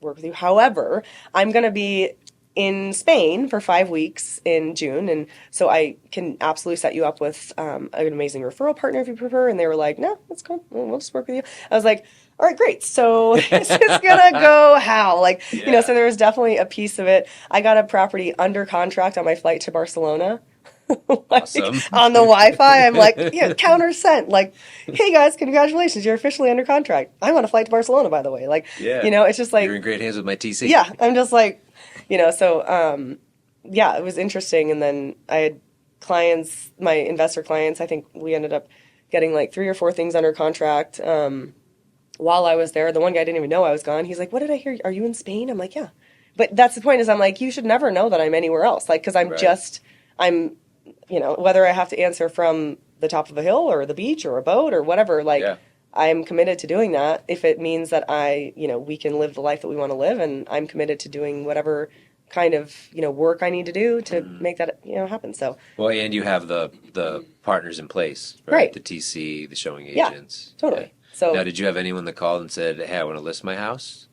[SPEAKER 2] work with you. However, I'm going to be in Spain for 5 weeks in June, and so I can absolutely set you up with an amazing referral partner if you prefer. And they were like, no, that's cool. We'll just work with you. I was like, all right, great. So this is gonna go how? Like,
[SPEAKER 1] Yeah.
[SPEAKER 2] so there was definitely a piece of it. I got a property under contract on my flight to Barcelona. Like,
[SPEAKER 1] Awesome.
[SPEAKER 2] on the Wi-Fi, I'm like, yeah, counter sent. Like, hey guys, congratulations, you're officially under contract. I'm on a flight to Barcelona, by the way. Like,
[SPEAKER 1] Yeah.
[SPEAKER 2] it's just like,
[SPEAKER 1] You're in great hands with my TC.
[SPEAKER 2] yeah, I'm just like, so yeah, it was interesting. And then I had clients, my investor clients. I think we ended up getting like 3 or 4 things under contract. While I was there, the one guy didn't even know I was gone. He's like, "What did I hear? Are you in Spain?" I'm like, "Yeah." But that's the point is I'm like, you should never know that I'm anywhere else. Like, because
[SPEAKER 1] Right.
[SPEAKER 2] I'm, whether I have to answer from the top of a hill or the beach or a boat or whatever, like,
[SPEAKER 1] Yeah.
[SPEAKER 2] I'm committed to doing that if it means that we can live the life that we want to live. And I'm committed to doing whatever kind of, work I need to do to make that, happen. So,
[SPEAKER 1] Well, and you have the partners in place, right?
[SPEAKER 2] right.
[SPEAKER 1] The TC, the showing
[SPEAKER 2] Yeah,
[SPEAKER 1] agents.
[SPEAKER 2] totally.
[SPEAKER 1] Yeah.
[SPEAKER 2] So,
[SPEAKER 1] Now, did you have anyone that called and said, "Hey, I want to list my house"?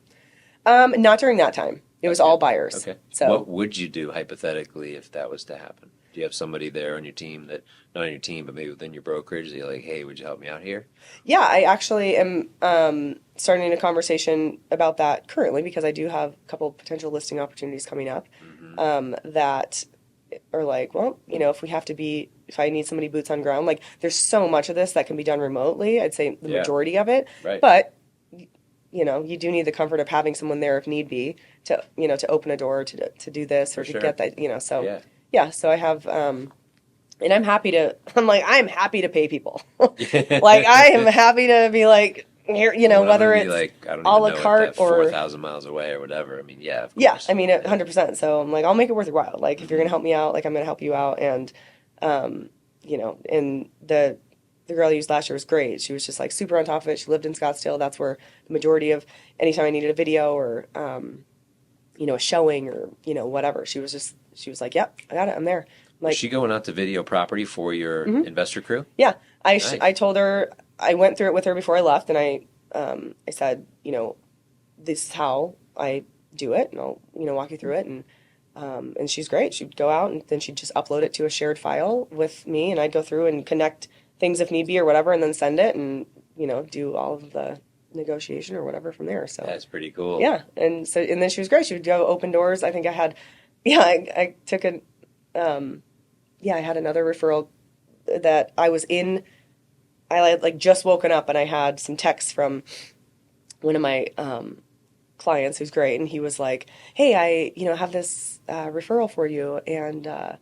[SPEAKER 2] not during that time. It was
[SPEAKER 1] Okay.
[SPEAKER 2] all buyers.
[SPEAKER 1] Okay.
[SPEAKER 2] So,
[SPEAKER 1] What would you do hypothetically if that was to happen? Do you have somebody there on your team that, not on your team, but maybe within your brokerage that you're like, "Hey, would you help me out here?"
[SPEAKER 2] yeah, I actually am starting a conversation about that currently because I do have a couple potential listing opportunities coming up that are like, well, if I need somebody boots on ground, like there's so much of this that can be done remotely. I'd say the
[SPEAKER 1] Yeah.
[SPEAKER 2] majority of it,
[SPEAKER 1] Right.
[SPEAKER 2] but you do need the comfort of having someone there if need be to open a door to do this or
[SPEAKER 1] For
[SPEAKER 2] to
[SPEAKER 1] sure.
[SPEAKER 2] get that, so
[SPEAKER 1] Yeah.
[SPEAKER 2] yeah, so I have and I'm happy to pay people. Like I am happy to be like here,
[SPEAKER 1] Well, when I'm
[SPEAKER 2] whether
[SPEAKER 1] gonna be
[SPEAKER 2] it's
[SPEAKER 1] like, I don't
[SPEAKER 2] a
[SPEAKER 1] even
[SPEAKER 2] la
[SPEAKER 1] know,
[SPEAKER 2] carte
[SPEAKER 1] at that
[SPEAKER 2] or
[SPEAKER 1] 4,000 miles away or whatever. I mean, yeah, of
[SPEAKER 2] yeah,
[SPEAKER 1] course.
[SPEAKER 2] I mean 100%. So I'm like, I'll make it worth your while. Like if you're gonna help me out, like I'm gonna help you out. And and the girl I used last year was great. She was just like super on top of it. She lived in Scottsdale. That's where the majority of anytime I needed a video or a showing or whatever. She was like, yep, I got it. I'm there. I'm
[SPEAKER 1] Was
[SPEAKER 2] like,
[SPEAKER 1] she going out to video property for your investor crew?
[SPEAKER 2] yeah,
[SPEAKER 1] Nice.
[SPEAKER 2] I told her I went through it with her before I left, and I said, this is how I do it, and I'll walk you through it, and she's great. She'd go out and then she'd just upload it to a shared file with me, and I'd go through and connect things if need be or whatever, and then send it and do all of the negotiation or whatever from there. So
[SPEAKER 1] That's pretty cool.
[SPEAKER 2] yeah, and then she was great. She would go open doors. I think I had, yeah, I took a, yeah, I had another referral that I was in. I had like just woken up and I had some texts from one of my clients who's great, and he was like, "Hey, I have this referral for you," and I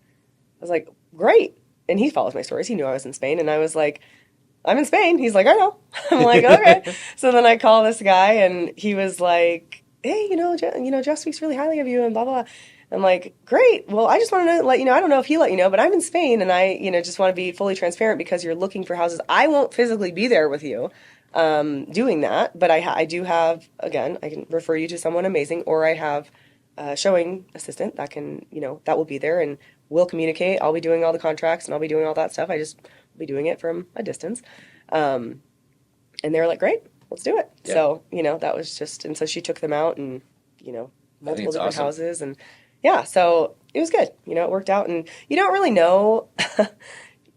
[SPEAKER 2] was like, "Great." And he follows my stories. He knew I was in Spain, and I was like, "I'm in Spain." He's like, "I know." I'm like, "Okay." So then I call this guy, and he was like, "Hey, Jeff speaks really highly of you," and blah blah blah. I'm like, "Great. Well, I just want to let you know. I don't know if he let you know, but I'm in Spain, and I just want to be fully transparent because you're looking for houses. I won't physically be there with you." Doing that, but I do have, again, I can refer you to someone amazing, or I have a showing assistant that can, that will be there and will communicate. I'll be doing all the contracts and I'll be doing all that stuff. I just will be doing it from a distance. And they were like, great, let's do it.
[SPEAKER 1] Yeah.
[SPEAKER 2] So, that was just, and so she took them out and, multiple
[SPEAKER 1] it's
[SPEAKER 2] different
[SPEAKER 1] awesome.
[SPEAKER 2] houses, and yeah, so it was good. It worked out, and you don't really know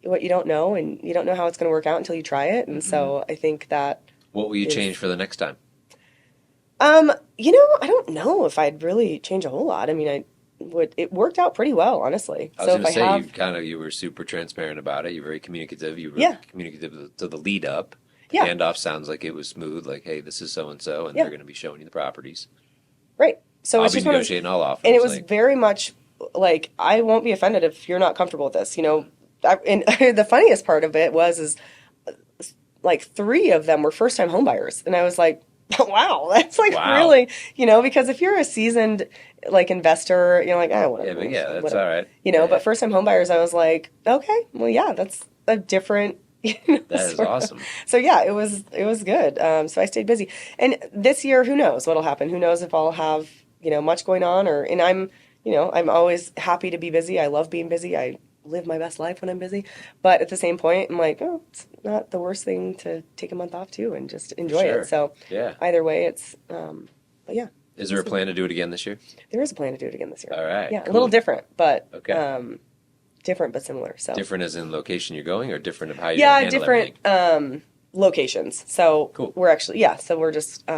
[SPEAKER 2] what you don't know, and you don't know how it's going to work out until you try it. And so I think that
[SPEAKER 1] What will you change for the next time?
[SPEAKER 2] I don't know if I'd really change a whole lot. I mean, it worked out pretty well, honestly.
[SPEAKER 1] I was
[SPEAKER 2] So
[SPEAKER 1] going to
[SPEAKER 2] if
[SPEAKER 1] say,
[SPEAKER 2] I have,
[SPEAKER 1] you were super transparent about it. You're very communicative. You were
[SPEAKER 2] Yeah.
[SPEAKER 1] communicative to the lead up. The
[SPEAKER 2] Yeah.
[SPEAKER 1] handoff sounds like it was smooth. Like, hey, this is so and so, and
[SPEAKER 2] Yeah.
[SPEAKER 1] they're going to be showing you the properties.
[SPEAKER 2] right. So
[SPEAKER 1] I'll
[SPEAKER 2] it's
[SPEAKER 1] be
[SPEAKER 2] just one of those,
[SPEAKER 1] negotiating all offers.
[SPEAKER 2] and it was
[SPEAKER 1] like,
[SPEAKER 2] very much like, I won't be offended if you're not comfortable with this. And the funniest part of it is like 3 of them were first time home buyers, and I was like, wow, that's like
[SPEAKER 1] Wow.
[SPEAKER 2] really, because if you're a seasoned like investor, you're like, whatever.
[SPEAKER 1] yeah, but yeah, that's
[SPEAKER 2] whatever.
[SPEAKER 1] all right.
[SPEAKER 2] But first time home buyers, I was like, okay, well, yeah, that's a different.
[SPEAKER 1] That is
[SPEAKER 2] sort of-
[SPEAKER 1] awesome.
[SPEAKER 2] So yeah, it was good. So I stayed busy, and this year, who knows what'll happen? Who knows if I'll have much going on, and I'm always happy to be busy. I love being busy. I live my best life when I'm busy, but at the same point, I'm like, oh, it's not the worst thing to take a month off too and just enjoy
[SPEAKER 1] Sure.
[SPEAKER 2] it. So
[SPEAKER 1] Yeah.
[SPEAKER 2] either way, it's but yeah,
[SPEAKER 1] Is there a plan to do it again this year?
[SPEAKER 2] there is a plan to do it again this year.
[SPEAKER 1] All right.
[SPEAKER 2] Yeah, a
[SPEAKER 1] cool.
[SPEAKER 2] little different, but
[SPEAKER 1] Okay.
[SPEAKER 2] different but similar. So
[SPEAKER 1] Different as in location you're going, or different of how you're
[SPEAKER 2] yeah,
[SPEAKER 1] gonna handle
[SPEAKER 2] different
[SPEAKER 1] everything?
[SPEAKER 2] locations. So
[SPEAKER 1] Cool.
[SPEAKER 2] we're actually so we're just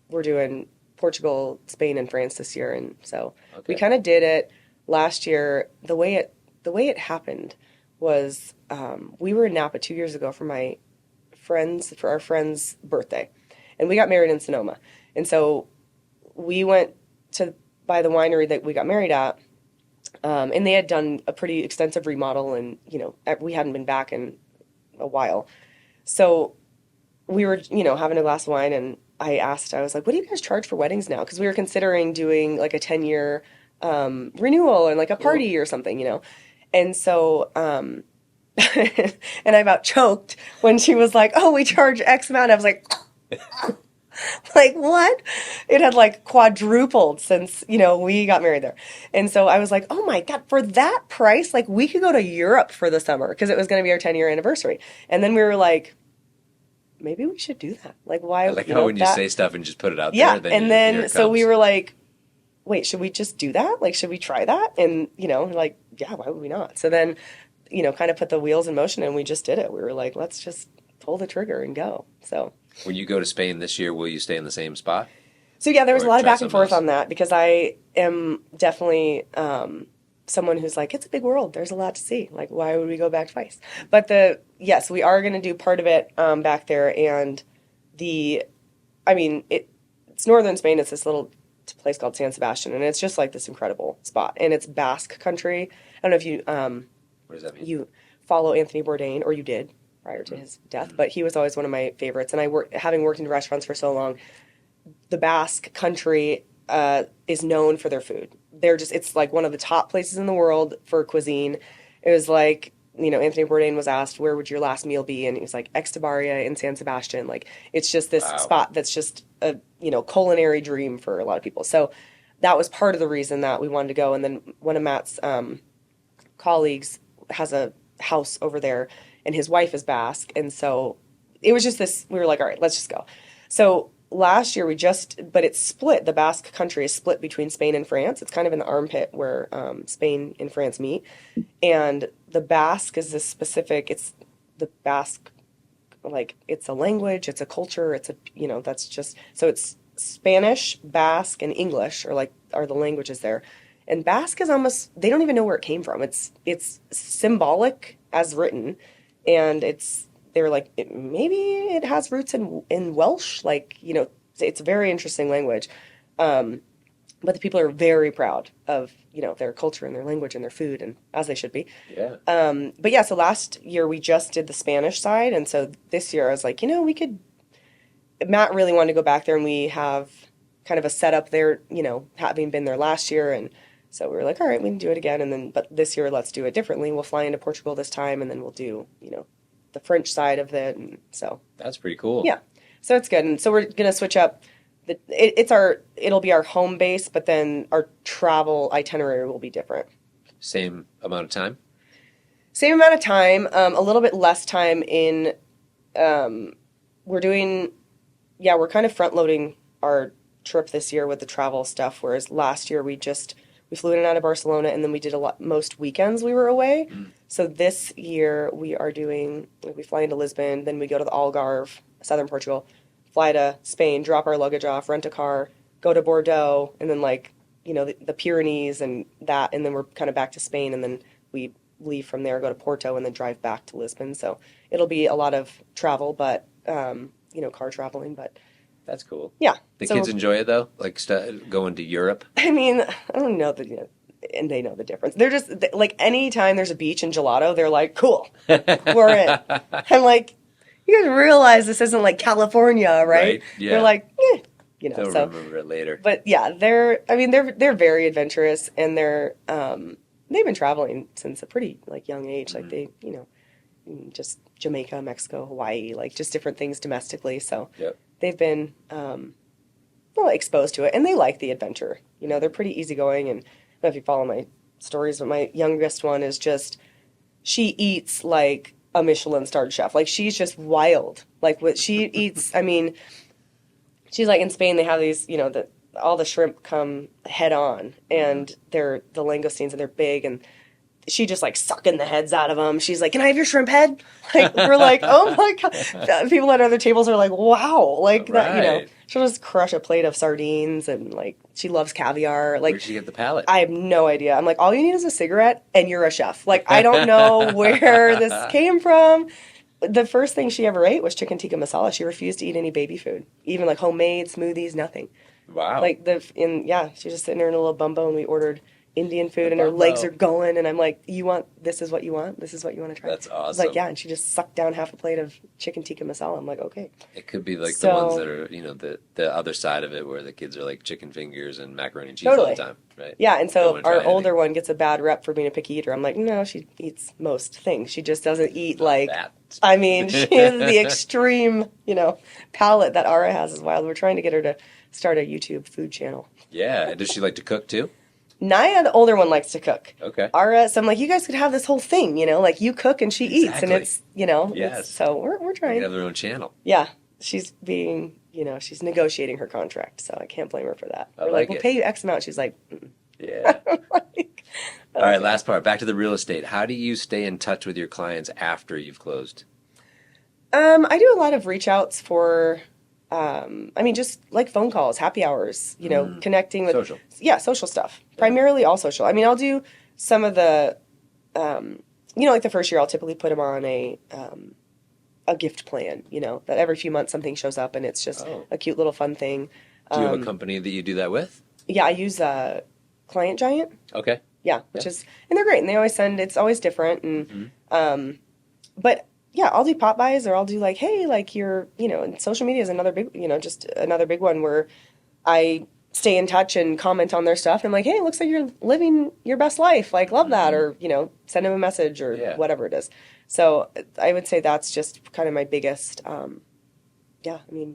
[SPEAKER 2] we're doing Portugal, Spain, and France this year, and so we
[SPEAKER 1] Okay.
[SPEAKER 2] kind of did it last year. The way it happened was we were in Napa 2 years ago for our friend's birthday, and we got married in Sonoma, and so we went to by the winery that we got married at. And they had done a pretty extensive remodel, and we hadn't been back in a while. So we were, having a glass of wine, and I was like, what do you guys charge for weddings now? Because we were considering doing like a 10-year renewal and like a
[SPEAKER 1] Cool.
[SPEAKER 2] party or something, And so, and I about choked when she was like, oh, we charge X amount. I was like, like what? It had like quadrupled since, we got married there. And so I was like, oh my God, for that price, like we could go to Europe for the summer because it was going to be our 10-year anniversary. And then we were like, maybe we should do that. Like
[SPEAKER 1] I
[SPEAKER 2] why,
[SPEAKER 1] like how when you say stuff and just put it out
[SPEAKER 2] yeah.
[SPEAKER 1] there, then
[SPEAKER 2] And
[SPEAKER 1] here
[SPEAKER 2] then
[SPEAKER 1] it
[SPEAKER 2] so we
[SPEAKER 1] comes.
[SPEAKER 2] were like, wait, should we just do that? Like, should we try that? And, like, yeah, why would we not? So then, kind of put the wheels in motion and we just did it. We were like, let's just pull the trigger and go.
[SPEAKER 1] When you go to Spain this year, will you stay in the same spot
[SPEAKER 2] So yeah, there was a
[SPEAKER 1] or
[SPEAKER 2] lot of
[SPEAKER 1] try
[SPEAKER 2] back and
[SPEAKER 1] something
[SPEAKER 2] forth
[SPEAKER 1] else?
[SPEAKER 2] on that because I am definitely someone who's like, it's a big world. There's a lot to see. Like, why would we go back twice? But yes, we are going to do part of it back there. And the, I mean, it's northern Spain. It's this little place called San Sebastian, and it's just like this incredible spot. And it's Basque country. I don't know if
[SPEAKER 1] What does that mean?
[SPEAKER 2] you follow Anthony Bourdain, or you did prior to his death, but he was always one of my favorites. And having worked in restaurants for so long, the Basque country is known for their food. It's like one of the top places in the world for cuisine. It was like, Anthony Bourdain was asked, where would your last meal be? And he was like, Extabaria in San Sebastian. Like, it's just this
[SPEAKER 1] Wow.
[SPEAKER 2] spot that's just a, culinary dream for a lot of people. So that was part of the reason that we wanted to go. And then one of Matt's colleagues has a house over there, and his wife is Basque. And so it was just this, we were like, all right, let's just go. So last year but it's split. The Basque country is split between Spain and France. It's kind of in the armpit where Spain and France meet. And the Basque is it's the Basque, like it's a language, it's a culture, that's just, so it's Spanish, Basque, and English are the languages there. And Basque is almost, they don't even know where it came from. It's symbolic as written, and they're like, maybe it has roots in Welsh, it's a very interesting language. But the people are very proud of, their culture and their language and their food, and as they should be.
[SPEAKER 1] Yeah.
[SPEAKER 2] But yeah, so last year we just did the Spanish side, and so this year I was like, we could. Matt really wanted to go back there, and we have kind of a setup there, having been there last year, and so we were like, all right, we can do it again, and then but this year let's do it differently. We'll fly into Portugal this time, and then we'll do, the French side of it, and so
[SPEAKER 1] That's pretty cool.
[SPEAKER 2] yeah, so it's good, and so we're gonna switch up. It'll be our home base, but then our travel itinerary will be different.
[SPEAKER 1] Same amount of time?
[SPEAKER 2] Same amount of time, a little bit less time in. We're doing, yeah, we're kind of front loading our trip this year with the travel stuff, whereas last year we flew in and out of Barcelona, and then we did most weekends we were away. So this year we are doing, like, we fly into Lisbon, then we go to the Algarve, southern Portugal, fly to Spain, drop our luggage off, rent a car, go to Bordeaux, and then the Pyrenees and that, and then we're kind of back to Spain, and then we leave from there, go to Porto, and then drive back to Lisbon. So it'll be a lot of travel, but car traveling, but
[SPEAKER 1] That's cool.
[SPEAKER 2] yeah.
[SPEAKER 1] The
[SPEAKER 2] So,
[SPEAKER 1] kids enjoy it though? Like going to Europe?
[SPEAKER 2] I mean, I don't know and they know the difference. They're just like, anytime there's a beach and gelato, they're like, cool, we're in. I'm like, you guys realize this isn't like California, right?
[SPEAKER 1] Right, yeah.
[SPEAKER 2] They're like,
[SPEAKER 1] They'll
[SPEAKER 2] so.
[SPEAKER 1] remember it later.
[SPEAKER 2] But yeah, they're very adventurous, and they've been traveling since a pretty young age. Like they, just Jamaica, Mexico, Hawaii, like just different things domestically. So
[SPEAKER 1] Yep.
[SPEAKER 2] they've been exposed to it, and they like the adventure. They're pretty easygoing, and I don't know if you follow my stories, but my youngest one is just, she eats like a Michelin starred chef. Like, she's just wild. Like, what she eats, I mean, she's like, in Spain they have these, all the shrimp come head on, and they're the langoustines, and they're big, and she just like sucking the heads out of them. She's like, "Can I have your shrimp head?" Like, we're like, "Oh my God!" People at other tables are like, "Wow!" Like that,
[SPEAKER 1] Right.
[SPEAKER 2] She'll just crush a plate of sardines, and like she loves caviar. Like,
[SPEAKER 1] Where'd she get the palate?
[SPEAKER 2] I have no idea. I'm like, all you need is a cigarette, and you're a chef. Like, I don't know where this came from. The first thing she ever ate was chicken tikka masala. She refused to eat any baby food, even like homemade smoothies, nothing.
[SPEAKER 1] Wow.
[SPEAKER 2] Like she's just sitting there in a little bumbo, and we ordered Indian food,
[SPEAKER 1] The
[SPEAKER 2] and her legs
[SPEAKER 1] bumbo.
[SPEAKER 2] are going, and I'm like, this is what you want? This is what you want to try?
[SPEAKER 1] That's
[SPEAKER 2] She's like,
[SPEAKER 1] awesome.
[SPEAKER 2] yeah, and she just sucked down half a plate of chicken tikka masala. I'm like, okay.
[SPEAKER 1] It could be like the ones
[SPEAKER 2] So,
[SPEAKER 1] that are, the other side of it where the kids are like chicken fingers and macaroni and cheese all the
[SPEAKER 2] totally.
[SPEAKER 1] time, right?
[SPEAKER 2] Yeah, and
[SPEAKER 1] Don't
[SPEAKER 2] so
[SPEAKER 1] want to
[SPEAKER 2] our
[SPEAKER 1] try anything.
[SPEAKER 2] older one gets a bad rep for being a picky eater. I'm like, no, she eats most things. She just doesn't eat
[SPEAKER 1] Not
[SPEAKER 2] like,
[SPEAKER 1] that.
[SPEAKER 2] I mean, she is the extreme, palate that Ara has is wild. We're trying to get her to start a YouTube food channel.
[SPEAKER 1] Yeah. And does she like to cook too?
[SPEAKER 2] Naya, the older one, likes to cook.
[SPEAKER 1] Okay.
[SPEAKER 2] Ara, so I'm like, you guys could have this whole thing, like you cook and she eats, and
[SPEAKER 1] Exactly. Yes.
[SPEAKER 2] so we're
[SPEAKER 1] They
[SPEAKER 2] trying.
[SPEAKER 1] can have their own channel.
[SPEAKER 2] Yeah, she's being, she's negotiating her contract, so I can't blame her for that.
[SPEAKER 1] I
[SPEAKER 2] We're
[SPEAKER 1] like
[SPEAKER 2] we'll
[SPEAKER 1] it.
[SPEAKER 2] pay you X amount. She's like,
[SPEAKER 1] Yeah.
[SPEAKER 2] like,
[SPEAKER 1] All right, last part. Back to the real estate. How do you stay in touch with your clients after you've closed?
[SPEAKER 2] I do a lot of reach outs for, just like phone calls, happy hours, connecting with,
[SPEAKER 1] Social.
[SPEAKER 2] yeah, social stuff. Primarily all social. I mean, I'll do some of the, like the first year, I'll typically put them on a gift plan, that every few months something shows up and it's just
[SPEAKER 1] Oh.
[SPEAKER 2] a cute little fun thing.
[SPEAKER 1] Do you have a company that you do that with?
[SPEAKER 2] Yeah, I use Client Giant.
[SPEAKER 1] Okay.
[SPEAKER 2] Yeah, which is, and they're great, and they always send. It's always different, and but yeah, I'll do pop buys, or I'll do like, hey, like and social media is another big, just another big one where I stay in touch and comment on their stuff. And I'm like, hey, it looks like you're living your best life, like love that, or send them a message or
[SPEAKER 1] Yeah.
[SPEAKER 2] whatever it is. So I would say that's just kind of my biggest,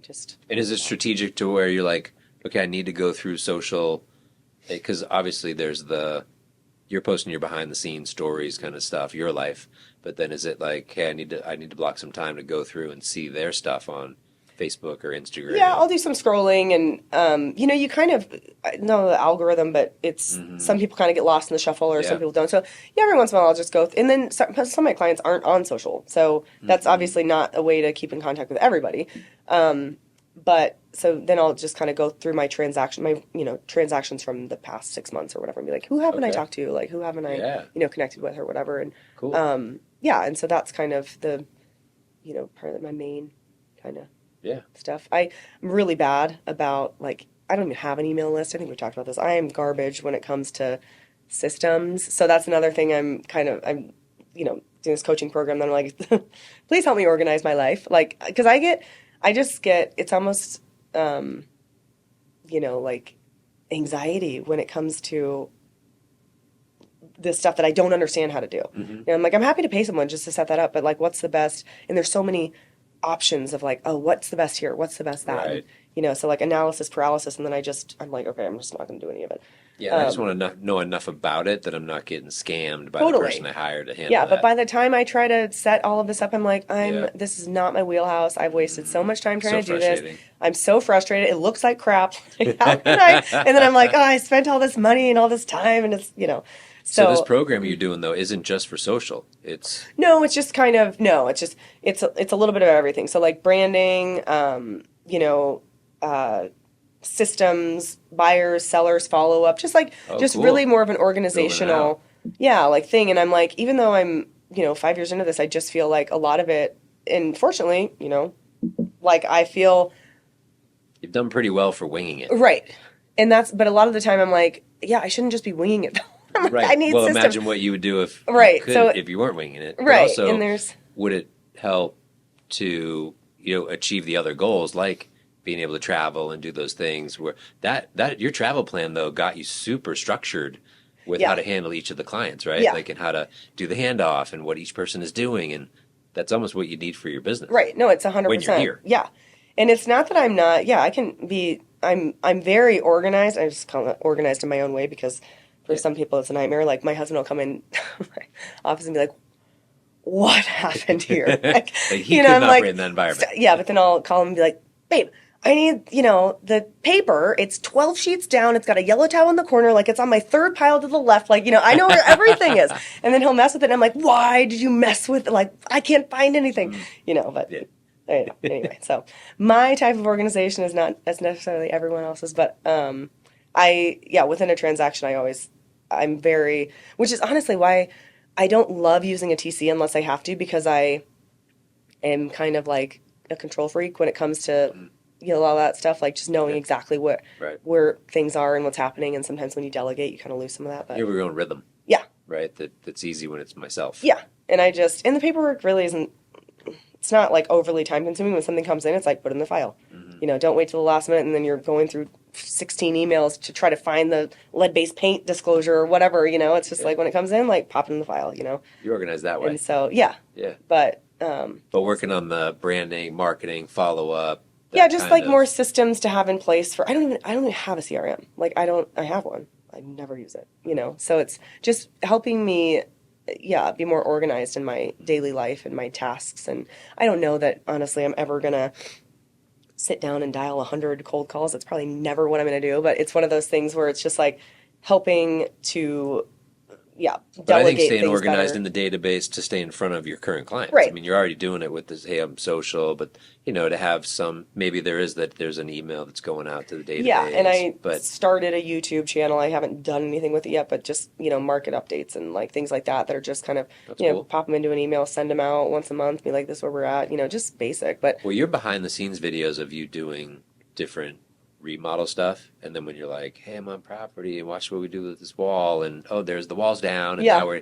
[SPEAKER 2] just
[SPEAKER 1] And is it strategic to where you're like, okay, I need to go through social, because obviously there's you're posting your behind the scenes stories kind of stuff, your life, but then is it like, hey, I need to block some time to go through and see their stuff on Facebook or Instagram?
[SPEAKER 2] Yeah, I'll do some scrolling, and you kind of I know the algorithm, but it's some people kind of get lost in the shuffle, or some
[SPEAKER 1] Yeah.
[SPEAKER 2] people don't. So yeah, every once in a while I'll just go, and then some of my clients aren't on social, so that's obviously not a way to keep in contact with everybody. But so then I'll just kind of go through my transactions from the past 6 months or whatever, and be like, who haven't I
[SPEAKER 1] Okay.
[SPEAKER 2] talked to? Like, who haven't I,
[SPEAKER 1] Yeah.
[SPEAKER 2] connected with or whatever, and
[SPEAKER 1] Cool.
[SPEAKER 2] yeah, and so that's kind of the, part of my main kind of
[SPEAKER 1] Yeah.
[SPEAKER 2] stuff. I'm really bad about like I don't even have an email list. I think we talked about this. I am garbage when it comes to systems. So that's another thing I'm doing this coaching program that I'm like, please help me organize my life. Like, because it's almost like anxiety when it comes to this stuff that I don't understand how to do. And I'm like, I'm happy to pay someone just to set that up, but like, what's the best? And there's so many options of like, oh, what's the best here? What's the best that?
[SPEAKER 1] Right.
[SPEAKER 2] And, so like analysis paralysis. And then I'm like, okay, I'm just not going to do any of it.
[SPEAKER 1] Yeah, I just want to know enough about it that I'm not getting scammed by the
[SPEAKER 2] Totally.
[SPEAKER 1] person I hired to handle
[SPEAKER 2] Yeah, but
[SPEAKER 1] that.
[SPEAKER 2] by the time I try to set all of this up, I'm like,
[SPEAKER 1] Yeah.
[SPEAKER 2] this is not my wheelhouse. I've wasted so much time trying
[SPEAKER 1] So
[SPEAKER 2] to do this.
[SPEAKER 1] frustrating.
[SPEAKER 2] I'm so frustrated. It looks like crap. Like, how can I? And then I'm like, oh, I spent all this money and all this time, and it's.
[SPEAKER 1] So this program you're doing though isn't just for social. It's
[SPEAKER 2] No, it's just kind of it's a little bit of everything. So like branding, systems, buyers, sellers, follow up, just
[SPEAKER 1] cool.
[SPEAKER 2] really more of an organizational, like thing. And I'm like, even though I'm 5 years into this, I just feel like a lot of it, and fortunately, like I feel
[SPEAKER 1] you've done pretty well for winging it.
[SPEAKER 2] right, and but a lot of the time I'm like, yeah, I shouldn't just be winging it. I'm like,
[SPEAKER 1] Right.
[SPEAKER 2] I need
[SPEAKER 1] well,
[SPEAKER 2] systems.
[SPEAKER 1] imagine what you would do if
[SPEAKER 2] Right,
[SPEAKER 1] you could,
[SPEAKER 2] so-
[SPEAKER 1] if you weren't winging it. But
[SPEAKER 2] Right,
[SPEAKER 1] also,
[SPEAKER 2] and there's
[SPEAKER 1] would it help to achieve the other goals like being able to travel and do those things where that your travel plan though got you super structured with
[SPEAKER 2] Yeah.
[SPEAKER 1] how to handle each of the clients, right?
[SPEAKER 2] Yeah.
[SPEAKER 1] Like and how to do the handoff and what each person is doing, and that's almost what you need for your business.
[SPEAKER 2] right. No, it's 100%.
[SPEAKER 1] When you're here.
[SPEAKER 2] Yeah, and it's not that I'm not. Yeah, I can be. I'm very organized. I just call it organized in my own way because for some people it's a nightmare. Like my husband will come in my office and be like, "What happened here?" Like,
[SPEAKER 1] He couldn't operate in that environment.
[SPEAKER 2] Yeah, but then I'll call him and be like, "Babe, I need, the paper. It's 12 sheets down. It's got a yellow towel in the corner. Like, it's on my third pile to the left. Like, I know where everything is." And then he'll mess with it. And I'm like, "Why did you mess with it? Like, I can't find anything." But anyway, so my type of organization is not as necessarily everyone else's. But within a transaction, I'm very, which is honestly why I don't love using a TC unless I have to, because I am kind of like a control freak when it comes to a lot of that stuff, like just knowing
[SPEAKER 1] Yeah.
[SPEAKER 2] exactly
[SPEAKER 1] Right.
[SPEAKER 2] where things are and what's happening. And sometimes when you delegate, you kind of lose some of that. But
[SPEAKER 1] You have your own rhythm,
[SPEAKER 2] yeah,
[SPEAKER 1] right? That's easy when it's myself.
[SPEAKER 2] yeah. And the paperwork really isn't, it's not like overly time consuming. When something comes in, it's like put in the file.
[SPEAKER 1] Hmm.
[SPEAKER 2] Don't wait till the last minute and then you're going through 16 emails to try to find the lead-based paint disclosure or whatever. It's just
[SPEAKER 1] Yeah.
[SPEAKER 2] like when it comes in, like pop it in the file.
[SPEAKER 1] You're organized that way.
[SPEAKER 2] And so yeah,
[SPEAKER 1] Yeah.
[SPEAKER 2] but
[SPEAKER 1] Working on the branding, marketing, follow up.
[SPEAKER 2] yeah, just like more systems to have in place for. I don't even have a CRM. Like I have one. I never use it. So it's just helping me, yeah, be more organized in my daily life and my tasks. And I don't know that honestly I'm ever gonna sit down and dial 100 cold calls. That's probably never what I'm gonna do. But it's one of those things where it's just like helping to, yeah,
[SPEAKER 1] But I think
[SPEAKER 2] delegate
[SPEAKER 1] staying
[SPEAKER 2] things
[SPEAKER 1] organized
[SPEAKER 2] better.
[SPEAKER 1] in the database to stay in front of your current clients.
[SPEAKER 2] Right.
[SPEAKER 1] I mean, you're already doing it with this, hey, I'm social, but to have some, maybe there's an email that's going out to the database.
[SPEAKER 2] Yeah, and I
[SPEAKER 1] but
[SPEAKER 2] started a YouTube channel. I haven't done anything with it yet, but just, market updates and like things like that are just kind of,
[SPEAKER 1] that's cool.
[SPEAKER 2] pop them into an email, send them out once a month, be like, this is where we're at, just basic. But
[SPEAKER 1] Well, you're behind the scenes videos of you doing different remodel stuff, and then when you're like, hey, I'm on property and watch what we do with this wall, and oh, there's the walls down, and
[SPEAKER 2] Yeah.
[SPEAKER 1] now we're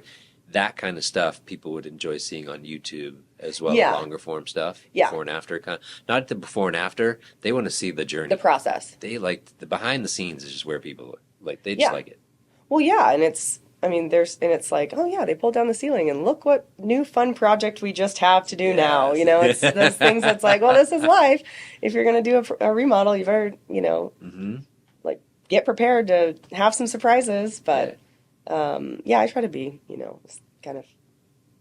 [SPEAKER 1] that kind of stuff people would enjoy seeing on YouTube as well.
[SPEAKER 2] Yeah.
[SPEAKER 1] Longer form stuff.
[SPEAKER 2] Yeah.
[SPEAKER 1] Before and after, not the before and after. They want to see the journey.
[SPEAKER 2] the process.
[SPEAKER 1] They like the behind the scenes is just where people like, they just
[SPEAKER 2] Yeah.
[SPEAKER 1] like it.
[SPEAKER 2] Well, yeah, and it's like, oh yeah, they pulled down the ceiling and look what new fun project we just have to do now.
[SPEAKER 1] Yes.
[SPEAKER 2] It's those things that's like, well, this is life. If you're going to do a remodel, you better,
[SPEAKER 1] Mm-hmm.
[SPEAKER 2] like get prepared to have some surprises. But yeah, I try to be, kind of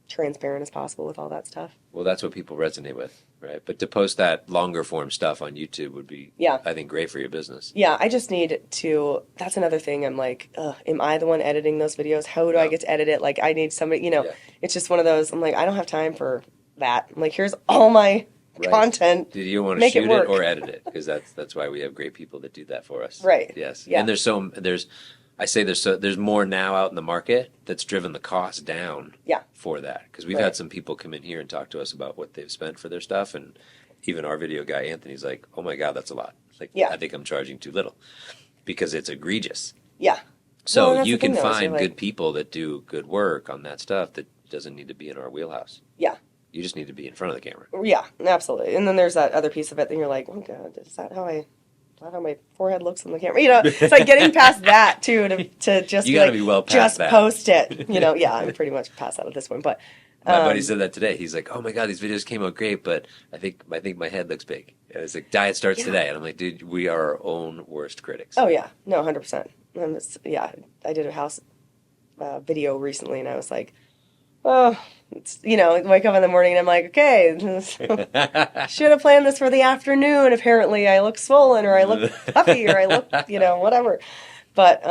[SPEAKER 2] transparent as possible with all that stuff.
[SPEAKER 1] Well, that's what people resonate with, right? But to post that longer form stuff on YouTube would be,
[SPEAKER 2] Yeah.
[SPEAKER 1] I think, great for your business.
[SPEAKER 2] Yeah, I just need to. That's another thing. I'm like, am I the one editing those videos? How do I get to edit it? Like, I need somebody.
[SPEAKER 1] Yeah.
[SPEAKER 2] It's just one of those. I'm like, I don't have time for that. I'm like, here's all my
[SPEAKER 1] Right.
[SPEAKER 2] content.
[SPEAKER 1] Do you want to
[SPEAKER 2] Make it
[SPEAKER 1] shoot it
[SPEAKER 2] work.
[SPEAKER 1] or edit it? Because that's why we have great people that do that for us.
[SPEAKER 2] Right.
[SPEAKER 1] Yes.
[SPEAKER 2] Yeah.
[SPEAKER 1] And there's more now out in the market that's driven the cost down.
[SPEAKER 2] Yeah.
[SPEAKER 1] For that, because we've
[SPEAKER 2] Right.
[SPEAKER 1] had some people come in here and talk to us about what they've spent for their stuff, and even our video guy Anthony's like, "Oh my God, that's a lot." Like,
[SPEAKER 2] Yeah.
[SPEAKER 1] I think I'm charging too little because it's egregious.
[SPEAKER 2] Yeah.
[SPEAKER 1] So
[SPEAKER 2] Well, that's
[SPEAKER 1] you
[SPEAKER 2] the thing,
[SPEAKER 1] can
[SPEAKER 2] though, is
[SPEAKER 1] find
[SPEAKER 2] you're like-
[SPEAKER 1] good people that do good work on that stuff that doesn't need to be in our wheelhouse.
[SPEAKER 2] Yeah.
[SPEAKER 1] You just need to be in front of the camera.
[SPEAKER 2] Yeah. Absolutely. And then there's that other piece of it. Then you're like, oh God, is that how my forehead looks on the camera? It's like getting past that too to just
[SPEAKER 1] You
[SPEAKER 2] be
[SPEAKER 1] gotta
[SPEAKER 2] like,
[SPEAKER 1] be well past
[SPEAKER 2] just
[SPEAKER 1] that.
[SPEAKER 2] post it. Yeah, I'm pretty much past that at this point. But
[SPEAKER 1] My buddy said that today. He's like, "Oh my God, these videos came out great, but I think my head looks big." And it's like, diet starts
[SPEAKER 2] Yeah.
[SPEAKER 1] today, and I'm like, "Dude, we are our own worst critics."
[SPEAKER 2] oh yeah, no, 100%. Yeah, I did a house video recently, and I was like, oh, wake up in the morning and I'm like, okay, should have planned this for the afternoon. Apparently, I look swollen, or I look puffy, or I look, whatever. But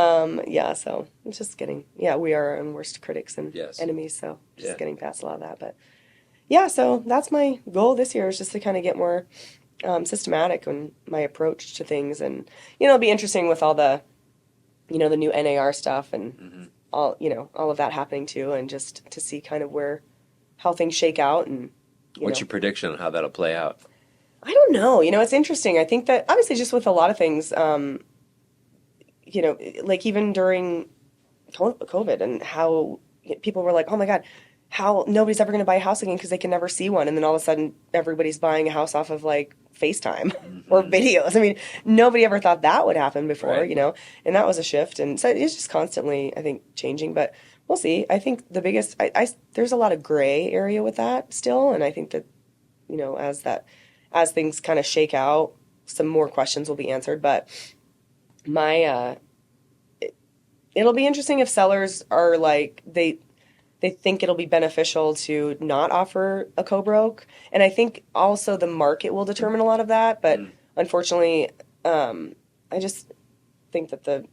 [SPEAKER 2] yeah, so it's just getting, we are our own worst critics and
[SPEAKER 1] Yes.
[SPEAKER 2] enemies. So just
[SPEAKER 1] Yeah.
[SPEAKER 2] getting past a lot of that. But yeah, so that's my goal this year, is just to kind of get more systematic in my approach to things, and it'll be interesting with all the, the new NAR stuff and
[SPEAKER 1] Mm-hmm.
[SPEAKER 2] all of that happening too, and just to see kind of how things shake out. And
[SPEAKER 1] What's your prediction on how that'll play out?
[SPEAKER 2] I don't know. It's interesting. I think that obviously just with a lot of things, like even during COVID, and how people were like, oh my God, how nobody's ever going to buy a house again because they can never see one. And then all of a sudden everybody's buying a house off of like FaceTime or videos. I mean, nobody ever thought that would happen before,
[SPEAKER 1] Right.
[SPEAKER 2] and that was a shift. And so it's just constantly, I think, changing, but we'll see. I think the biggest, there's a lot of gray area with that still. And I think that, as things kind of shake out, some more questions will be answered. But it'll be interesting if sellers are like, they think it'll be beneficial to not offer a co-broke. And I think also the market will determine a lot of that. But unfortunately, I just think that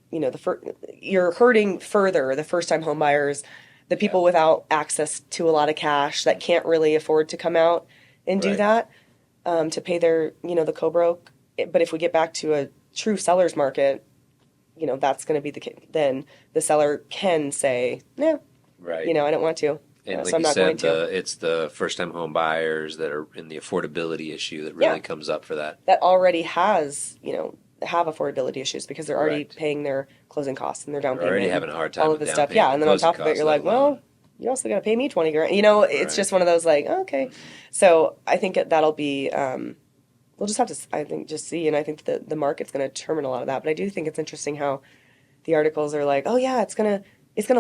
[SPEAKER 2] you're hurting further the first-time home buyers, the people without access to a lot of cash that can't really afford to come out and do
[SPEAKER 1] Right.
[SPEAKER 2] that, to pay their, the co-broke. But if we get back to a true seller's market, that's going to be then the seller can say, no,
[SPEAKER 1] Right.
[SPEAKER 2] I don't want to.
[SPEAKER 1] And like
[SPEAKER 2] so I'm
[SPEAKER 1] you
[SPEAKER 2] not going
[SPEAKER 1] said,
[SPEAKER 2] to.
[SPEAKER 1] it's the first-time home buyers that are in the affordability issue that really
[SPEAKER 2] Yeah,
[SPEAKER 1] comes up for that.
[SPEAKER 2] that already has, have affordability issues because they're already
[SPEAKER 1] Correct.
[SPEAKER 2] paying their closing costs and their down
[SPEAKER 1] They're already
[SPEAKER 2] payment and
[SPEAKER 1] having a hard time
[SPEAKER 2] all of
[SPEAKER 1] with
[SPEAKER 2] this
[SPEAKER 1] down
[SPEAKER 2] stuff. Yeah,
[SPEAKER 1] payment
[SPEAKER 2] and
[SPEAKER 1] and
[SPEAKER 2] then on
[SPEAKER 1] closing
[SPEAKER 2] top of it,
[SPEAKER 1] costs,
[SPEAKER 2] you're
[SPEAKER 1] let
[SPEAKER 2] like,
[SPEAKER 1] alone.
[SPEAKER 2] well, you also got to pay me 20 grand. It's
[SPEAKER 1] Right.
[SPEAKER 2] just one of those like, okay.
[SPEAKER 1] Mm-hmm.
[SPEAKER 2] So I think that'll be, we'll just have to, I think, just see. And I think the market's going to determine a lot of that. But I do think it's interesting how the articles are like, oh yeah, it's gonna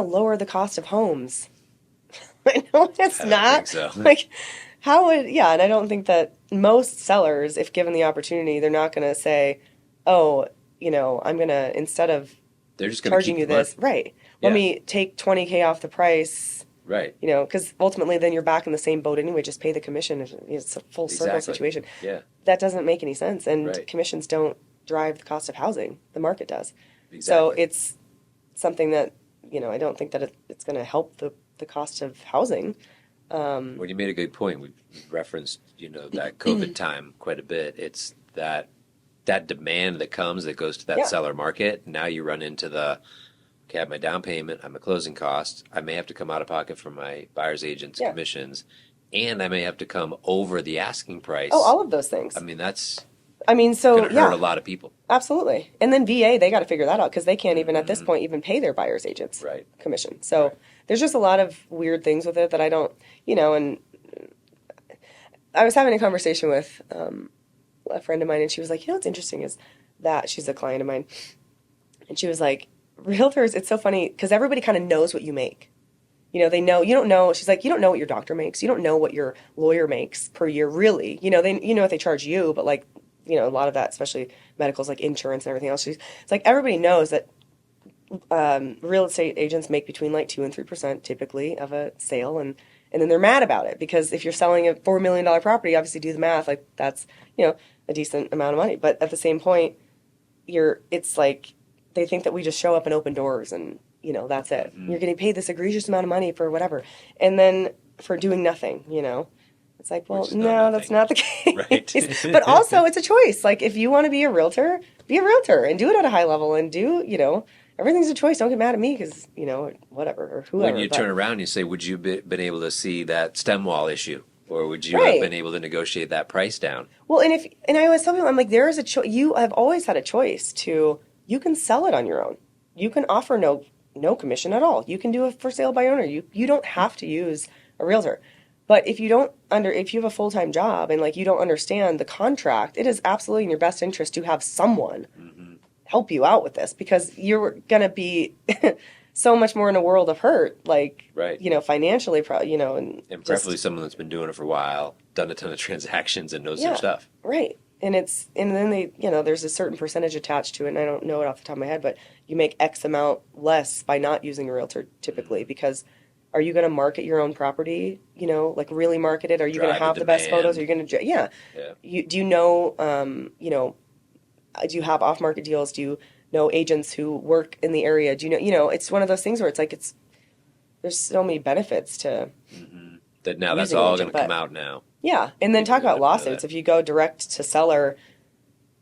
[SPEAKER 2] lower the cost of homes. I know it's
[SPEAKER 1] I don't think
[SPEAKER 2] not.
[SPEAKER 1] so.
[SPEAKER 2] Like, how would, yeah, and I don't think that most sellers, if given the opportunity, they're not gonna say, oh, I'm gonna, instead of
[SPEAKER 1] They're just going to
[SPEAKER 2] charging
[SPEAKER 1] keep
[SPEAKER 2] you
[SPEAKER 1] the money.
[SPEAKER 2] this, right, let
[SPEAKER 1] Yeah.
[SPEAKER 2] me take 20K off the price,
[SPEAKER 1] Right.
[SPEAKER 2] because ultimately then you're back in the same boat anyway, just pay the commission. It's a full circle
[SPEAKER 1] Exactly.
[SPEAKER 2] situation.
[SPEAKER 1] Yeah.
[SPEAKER 2] That doesn't make any sense, and
[SPEAKER 1] Right.
[SPEAKER 2] commissions don't drive the cost of housing. The market does. So
[SPEAKER 1] Exactly.
[SPEAKER 2] it's something that, I don't think that it's going to help the cost of housing.
[SPEAKER 1] Well, you made a good point. We've referenced, that COVID time quite a bit. It's that demand that comes that goes to that
[SPEAKER 2] Yeah.
[SPEAKER 1] seller market. Now you run into okay, I have my down payment, I have my closing costs. I may have to come out of pocket for my buyer's agent's
[SPEAKER 2] Yeah.
[SPEAKER 1] commissions, and I may have to come over the asking price.
[SPEAKER 2] Oh, all of those things.
[SPEAKER 1] I mean, that's
[SPEAKER 2] I mean, so
[SPEAKER 1] going to hurt
[SPEAKER 2] yeah,
[SPEAKER 1] a lot of people.
[SPEAKER 2] absolutely. And then VA, they got to figure that out because they can't even at this
[SPEAKER 1] Mhm.
[SPEAKER 2] point even pay their buyer's agents
[SPEAKER 1] Right.
[SPEAKER 2] commission. So
[SPEAKER 1] Right.
[SPEAKER 2] there's just a lot of weird things with it that I don't, and I was having a conversation with a friend of mine, and she was like, what's interesting is that she's a client of mine, and she was like, realtors, it's so funny because everybody kind of knows what you make. They know, you don't know. She's like, you don't know what your doctor makes. You don't know what your lawyer makes per year, really. They what they charge you, but like, a lot of that, especially medicals, like insurance and everything else. It's like everybody knows that real estate agents make between like 2 and 3% typically of a sale, and then they're mad about it because if you're selling a $4 million property, obviously do the math, like that's a decent amount of money. But at the same point, it's like they think that we just show up and open doors and that's it.
[SPEAKER 1] Mhm.
[SPEAKER 2] You're getting paid this egregious amount of money for whatever, and then for doing nothing. It's like, well,
[SPEAKER 1] Which is not
[SPEAKER 2] no, that's
[SPEAKER 1] nothing.
[SPEAKER 2] not the case.
[SPEAKER 1] Right.
[SPEAKER 2] But also, it's a choice. Like, if you want to be a realtor and do it at a high level and everything's a choice. Don't get mad at me because, whatever, or whoever.
[SPEAKER 1] When you
[SPEAKER 2] but-
[SPEAKER 1] turn around and you say, would you been able to see that stem wall issue? Or would you
[SPEAKER 2] Right.
[SPEAKER 1] have been able to negotiate that price down?
[SPEAKER 2] Well, and I always tell people, I'm like, there is a choice. You have always had a choice you can sell it on your own. You can offer no commission at all. You can do a for sale by owner. You don't have to use a realtor. But if you have a full-time job and like you don't understand the contract, it is absolutely in your best interest to have someone
[SPEAKER 1] Mm-hmm.
[SPEAKER 2] help you out with this because you're gonna be so much more in a world of hurt, like
[SPEAKER 1] Right.
[SPEAKER 2] Financially,
[SPEAKER 1] And preferably someone that's been doing it for a while, done a ton of transactions, and knows
[SPEAKER 2] Yeah.
[SPEAKER 1] their stuff.
[SPEAKER 2] Right. And then they, there's a certain percentage attached to it, and I don't know it off the top of my head, but you make X amount less by not using a realtor typically because are you going to market your own property, like really market it? Are you going to
[SPEAKER 1] Drive the
[SPEAKER 2] have the best
[SPEAKER 1] demand.
[SPEAKER 2] photos? Are you going to, yeah.
[SPEAKER 1] Yeah.
[SPEAKER 2] Do you have off-market deals? Do you know agents who work in the area? Do it's one of those things where it's like, there's so many benefits to,
[SPEAKER 1] Mm-hmm. That now that's
[SPEAKER 2] Using an
[SPEAKER 1] all
[SPEAKER 2] agent,
[SPEAKER 1] going to come
[SPEAKER 2] but-
[SPEAKER 1] out now.
[SPEAKER 2] yeah. And then
[SPEAKER 1] People
[SPEAKER 2] talk about
[SPEAKER 1] don't know
[SPEAKER 2] lawsuits.
[SPEAKER 1] that.
[SPEAKER 2] If you go direct to seller,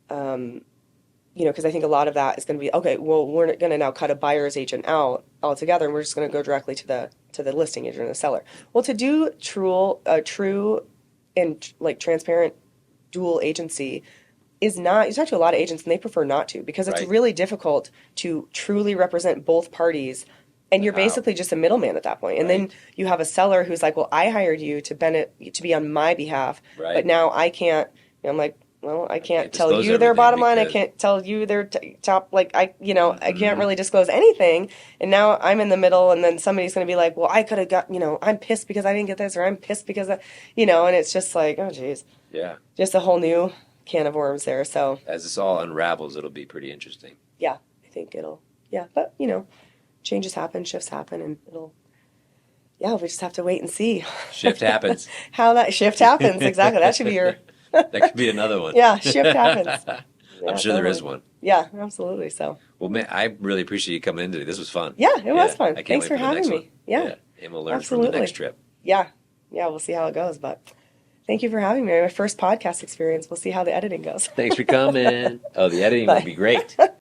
[SPEAKER 2] because I think a lot of that is going to be, okay, well, we're going to now cut a buyer's agent out altogether, and we're just going to go directly to the listing agent and the seller. Well, to do true and like transparent dual agency is not, you talk to a lot of agents and they prefer not to because it's
[SPEAKER 1] Right.
[SPEAKER 2] really difficult to truly represent both parties. And you're
[SPEAKER 1] How?
[SPEAKER 2] basically just a middleman at that point. And then
[SPEAKER 1] Right.
[SPEAKER 2] you have a seller who's like, well, I hired you to be on my behalf,
[SPEAKER 1] Right.
[SPEAKER 2] but now I can't, I'm like, well, I can't tell
[SPEAKER 1] disclose
[SPEAKER 2] you their
[SPEAKER 1] everything
[SPEAKER 2] bottom line. I
[SPEAKER 1] because-
[SPEAKER 2] can't tell you their top, like, I can't
[SPEAKER 1] Mhm.
[SPEAKER 2] really disclose anything. And now I'm in the middle, and then somebody's going to be like, well, I could have got, I'm pissed because I didn't get this, or I'm pissed because, and it's just like, oh, geez.
[SPEAKER 1] Yeah.
[SPEAKER 2] Just a whole new can of worms there. So,
[SPEAKER 1] As this all unravels, it'll be pretty interesting.
[SPEAKER 2] yeah, I think but, changes happen, shifts happen, and we just have to wait and see
[SPEAKER 1] Shift happens.
[SPEAKER 2] how that shift happens. Exactly. That should be your,
[SPEAKER 1] That could be another one.
[SPEAKER 2] yeah, shift happens. Yeah,
[SPEAKER 1] I'm sure there is
[SPEAKER 2] totally.
[SPEAKER 1] one.
[SPEAKER 2] Yeah, absolutely. So,
[SPEAKER 1] Well, man, I really appreciate you coming in today. This was fun.
[SPEAKER 2] yeah, it was fun.
[SPEAKER 1] I can't
[SPEAKER 2] Thanks
[SPEAKER 1] wait
[SPEAKER 2] for
[SPEAKER 1] the
[SPEAKER 2] having
[SPEAKER 1] next
[SPEAKER 2] me.
[SPEAKER 1] one.
[SPEAKER 2] Yeah.
[SPEAKER 1] And we'll learn from
[SPEAKER 2] Absolutely.
[SPEAKER 1] the next trip.
[SPEAKER 2] Yeah. We'll see how it goes. But thank you for having me. My first podcast experience. We'll see how the editing goes.
[SPEAKER 1] Thanks for coming. Oh, the editing will
[SPEAKER 2] Bye.
[SPEAKER 1] be great.